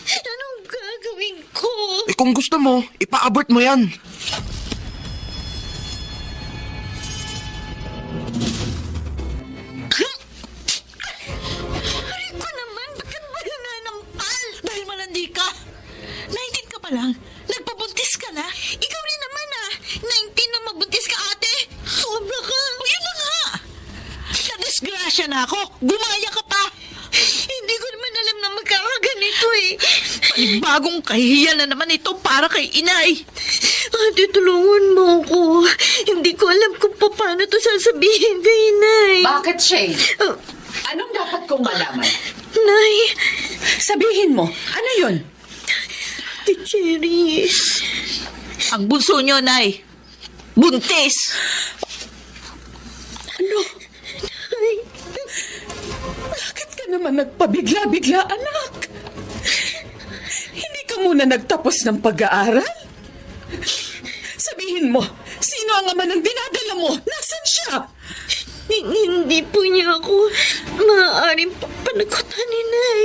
Anong gagawin ko? Eh kung gusto mo, ipa-abort mo yan. Aray ko naman, bakit mo nananampal? Dahil malandi ka. 19 ka pa lang, nagpabuntis ka na. Ikaw rin naman 19 na mabuntis ka, ate. Sobra ka. O yun na nga. Nadisgrasya na ako, gumaya ka pa. Hindi ko naman alam na magkakaganito eh. Panibagong kahihiyan na naman ito para kay inay. Ate, tulungan mo ako. Hindi ko alam kung paano to sasabihin kay Nay. Bakit, Shane? Anong dapat kong malaman? Nay, Sabihin mo, ano yun? Ate Cherry. Ang bunso nyo, Nay. Buntis. Ano? Nay, Bakit ka naman nagpabigla-bigla, anak? Hindi ka muna nagtapos ng pag-aaral? Sabihin mo, sino ang ama ng dinadala mo? Nasaan siya? hindi po niya ako maaaring panagutan ni Nay.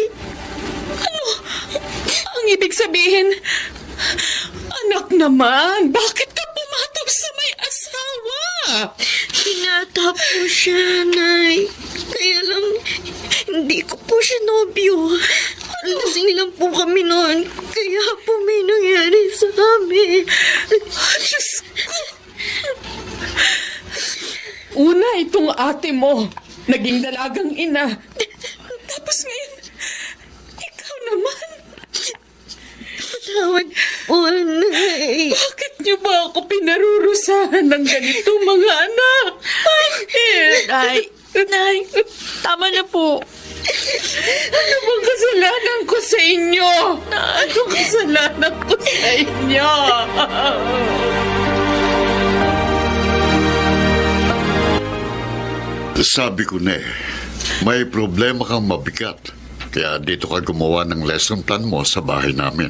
Ano? Ang ibig sabihin, anak naman, bakit ka pumatol sa may asawa? Pinata po siya, Nay. Kaya lang, hindi ko po siya nobyo. Lasing lang po kami noon. Kaya po may nangyari sa amin. Diyos ko. Una, itong ate mo, naging dalagang ina. Tapos ngayon, ikaw naman. Patawad po, Nay. Bakit niyo ba ako pinarurusahan ng ganito, mga anak? Bakit? Nay, tama na po. Ano bang kasalanan ko sa inyo? Ano kasalanan ko sa inyo? Sabi ko na may problema kang mabigat. Kaya dito ka gumawa ng lesson plan mo sa bahay namin.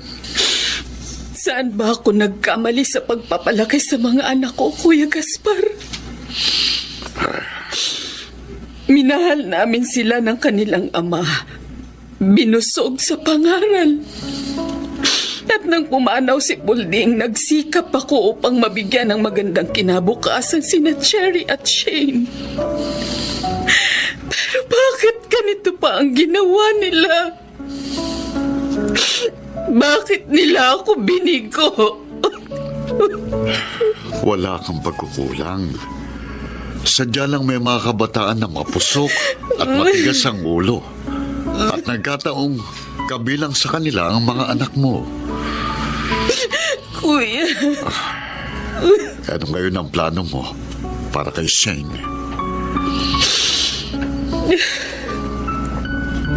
Saan ba ako nagkamali sa pagpapalaki sa mga anak ko, Kuya Gaspar? Minahal namin sila ng kanilang ama. Binusog sa pangaral. At nang pumanaw si Pulding, nagsikap ako upang mabigyan ng magandang kinabukasan sina Cherry at Shane. Pero bakit ganito pa ang ginawa nila? Bakit nila ako binigo? Wala kang pagkukulang. Sadya lang may mga kabataan na mapusok at matigas ang ulo. At nagkataong kabilang sa kanila ang mga anak mo. Kuya. Ano ngayon ang plano mo para kay Shane?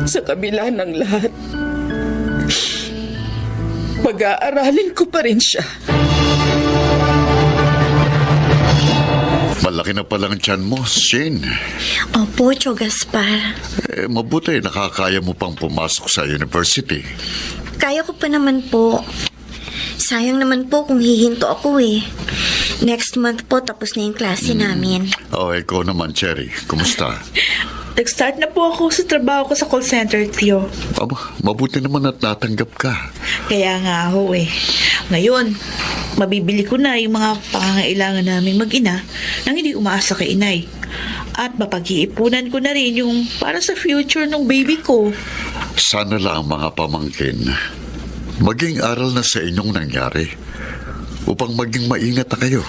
Sa kabila ng lahat, pag-aaralin ko pa rin siya. Malaki na palang tiyan mo, Shane. Opo, Tio Gaspar. Mabuti nakakaya mo pang pumasok sa university. Kaya ko pa naman po. Sayang naman po kung hihinto ako eh. Next month po tapos na yung klase namin. Ikaw naman, Cherry. Kumusta? Nag-start na po ako sa trabaho ko sa call center, Tio. Mabuti naman at natanggap ka. Kaya nga ho eh. Ngayon, mabibili ko na yung mga pangangailangan namin mag-ina nang hindi umaasa kay inay. At mapag-iipunan ko na rin yung para sa future ng baby ko. Sana lang mga pamangkin maging aral na sa inyong nangyari upang maging maingat na kayo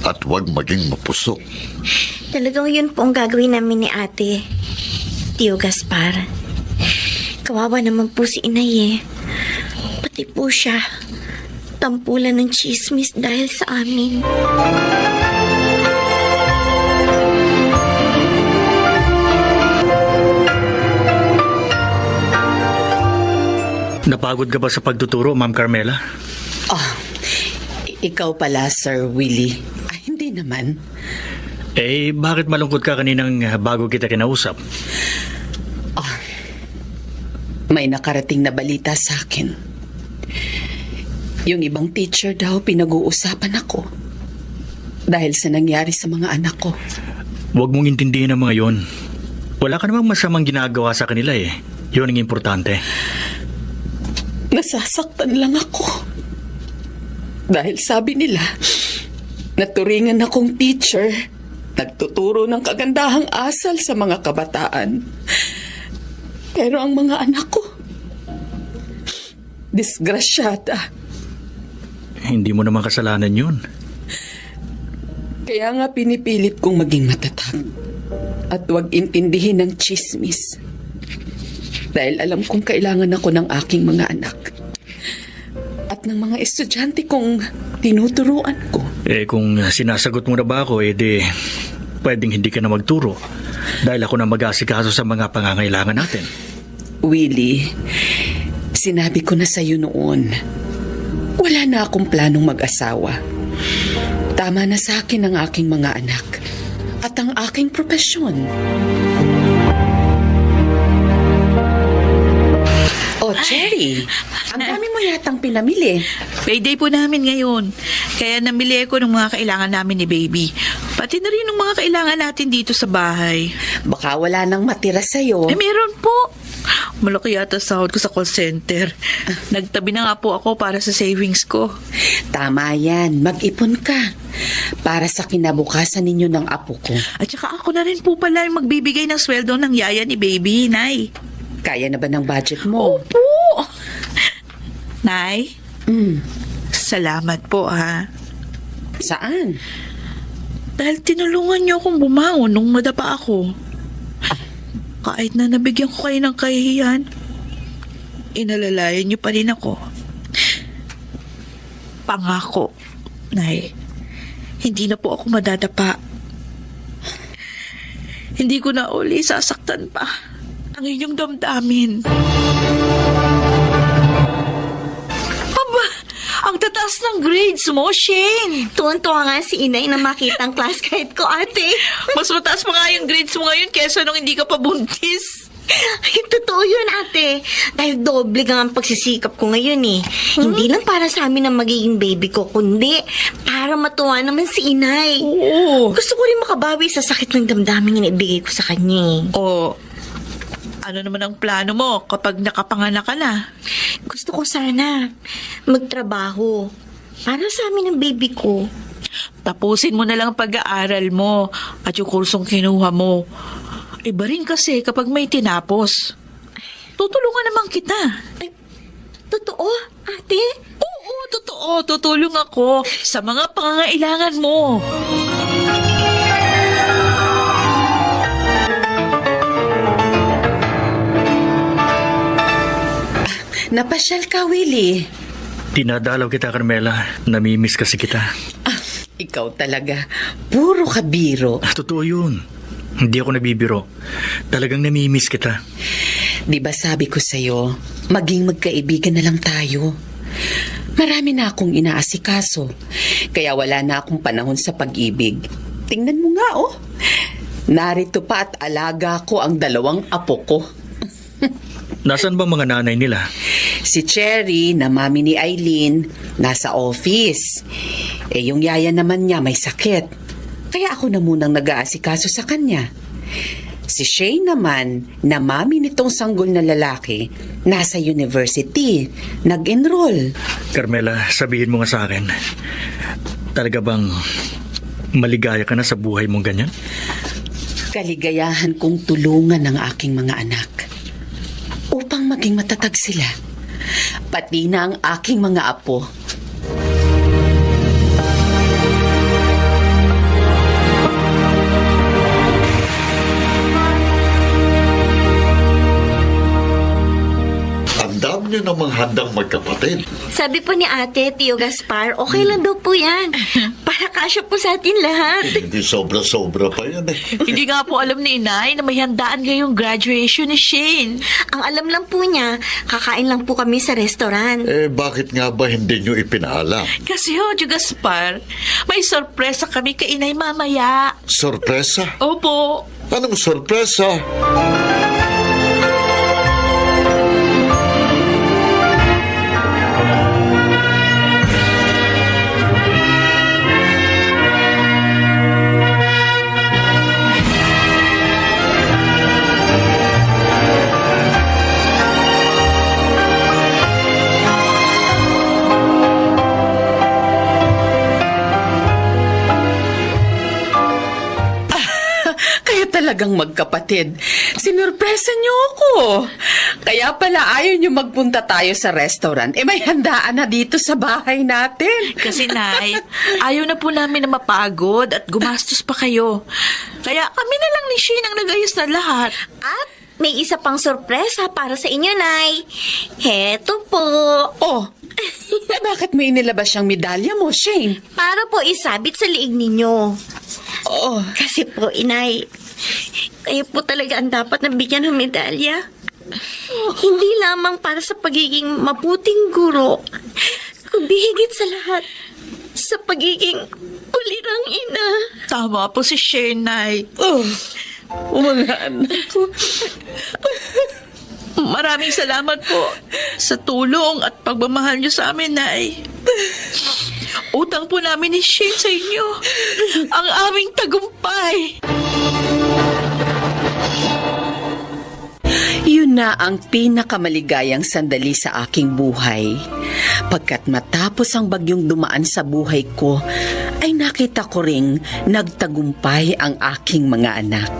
at huwag maging mapusok. Talagang yun po ang gagawin namin ni ate, Tio Gaspar. Kawawa naman po si inay eh. Pati po siya, tampulan ng chismis dahil sa amin. Napagod ka ba sa pagtuturo, Ma'am Carmela? Ikaw pala, Sir Willie. Ay, hindi naman. Bakit malungkot ka kaninang bago kita kinausap? May nakarating na balita sa akin. Yung ibang teacher daw pinag-uusapan ako dahil sa nangyari sa mga anak ko. Huwag mong intindihin ang mga yon. Wala ka namang masamang ginagawa sa kanila eh. Yun ang importante. Nasasaktan lang ako. Dahil sabi nila, naturingan akong teacher, nagtuturo ng kagandahang asal sa mga kabataan. Pero ang mga anak ko, disgrasyada. Hindi mo naman kasalanan yun. Kaya nga pinipilit kong maging matatag at huwag intindihin ng chismis. Dahil alam kong kailangan ako ng aking mga anak at ng mga estudyante kong tinuturuan ko. Kung sinasagot mo na ba ako, pwedeng hindi ka na magturo dahil ako na mag-asikaso sa mga pangangailangan natin. Willie, sinabi ko na sa'yo noon, wala na akong planong mag-asawa. Tama na sa akin ang aking mga anak at ang aking propesyon. Cherry, ang dami mo yatang pinamili. Payday po namin ngayon. Kaya namili ko ng mga kailangan namin ni baby. Pati na rin ng mga kailangan natin dito sa bahay. Baka wala nang matira sa'yo. Meron po. Malaki yata sahod ko sa call center. Nagtabi na nga po ako para sa savings ko. Tama yan. Mag-ipon ka. Para sa kinabukasan ninyo ng apo ko. At saka ako na rin po pala yung magbibigay ng sweldo ng yaya ni baby, Nay. Kaya na ba ng budget mo? Opo! Nay? Salamat po, ha? Saan? Dahil tinulungan niyo akong bumangon nung madapa ako. Kahit na nabigyan ko kayo ng kahihiyan, inalalayan niyo pa rin ako. Pangako, Nay, hindi na po ako madadapa. Hindi ko na uli sasaktan pa ang inyong damdamin. Aba, ang tataas ng grades mo, Shane. Tuwan-tuwa nga si inay na makita ang class guide ko, ate. Mas mataas pa nga yung grades mo ngayon kesa nung hindi ka pa buntis. Ay, totoo yun, ate. Dahil doble nga ang pagsisikap ko ngayon eh. Hindi lang para sa amin ang magiging baby ko, kundi para matuwa naman si inay. Oo. Gusto ko rin makabawi sa sakit ng damdamin na ibigay ko sa kanya. Ano naman ang plano mo kapag nakapanganak ka na? Gusto ko sana magtrabaho para sa amin ng baby ko. Tapusin mo na lang ang pag-aaral mo at yung kursong kinuha mo. Iba rin kasi kapag may tinapos. Tutulungan naman kita. Ay, totoo, ate? Oo, totoo. Tutulong ako sa mga pangangailangan mo. napasyal ka, Willie. Dinadalaw kita, Carmela. Namimiss kasi kita. Ikaw talaga, puro ka biro. Totoo yun. Hindi ako nabibiro. Talagang namimiss kita. Di ba sabi ko sa'yo, maging magkaibigan na lang tayo. Marami na akong inaasikaso, kaya wala na akong panahon sa pag-ibig. Tingnan mo nga, oh. Narito pa at alaga ko ang 2 apo ko. Nasaan ba mga nanay nila? Si Cherry, na mami ni Eileen, nasa office. Yung yaya naman niya may sakit. Kaya ako na munang nag-aasikaso sa kanya. Si Shane naman, na mami nitong sanggol na lalaki, nasa university, nag-enroll. Carmela, sabihin mo nga sa akin, talaga bang maligaya ka na sa buhay mong ganyan? Kaligayahan kong tulungan ng aking mga anak upang maging matatag sila. Pati na ang aking mga apo. Ang dami niyo namang handang magkapatid. Sabi po ni ate, Tio Gaspar, okay lang daw po yan. Para kasya po sa atin lahat. Hindi sobra-sobra pa yan eh. Hindi nga po alam ni Inay na may handaan ngayong graduation ni Shane. Ang alam lang po niya, kakain lang po kami sa restaurant. Bakit nga ba hindi niyo ipinaalam? Kasi Tio Gaspar, may sorpresa kami kay Inay mamaya. Sorpresa? Opo. Anong sorpresa? Talagang magkapatid. Sinurpresa niyo ako. Kaya pala ayaw niyo magpunta tayo sa restaurant. May handaan na dito sa bahay natin. Kasi Nay, ayaw na po namin na mapagod at gumastos pa kayo. Kaya kami na lang ni Shane ang nag-ayos na lahat. At may isa pang sorpresa para sa inyo, Nay. Heto po. Oh, bakit may inilabas siyang medalya mo, Shane? Para po isabit sa liig ninyo. Oh, kasi po, Inay, kayo po talaga ang dapat nabigyan ng medalya. Hindi lamang para sa pagiging mabuting guro, kundi higit sa lahat, sa pagiging ulirang ina. Tama po si Shane, Nay. Mga anak ko. Maraming salamat po sa tulong at pagmamahal niyo sa amin, Nay. Utang po namin ni Shane sa inyo ang aming tagumpay. Yun na ang pinakamaligayang sandali sa aking buhay. Pagkat matapos ang bagyong dumaan sa buhay ko, ay nakita ko ring nagtagumpay ang aking mga anak.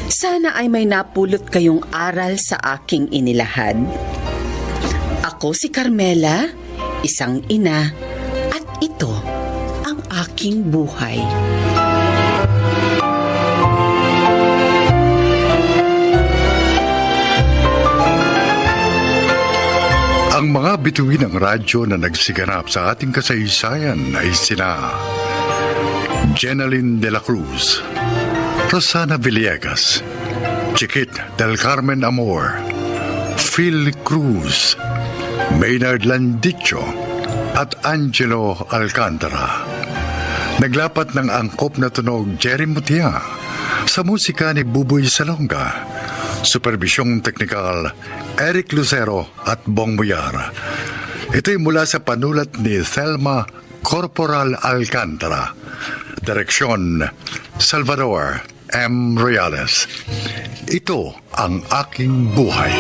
Sana ay may napulot kayong aral sa aking inilahad. Ako si Carmela, isang ina, at ito ang aking buhay. Ang mga bituin ng radyo na nagsiganap sa ating kasaysayan ay sina Jenaline de la Cruz, Rosana Villegas, Chiquit del Carmen Amor, Phil Cruz, Maynard Landicho, at Angelo Alcantara. Naglapat ng angkop na tunog Jerry Mutia sa musika ni Buboy Salonga. Supervisyong teknikal Eric Lucero at Bong Muyar. Ito'y mula sa panulat ni Thelma Corporal Alcantara. Direksyon Salvador M. Royales. Ito ang aking buhay.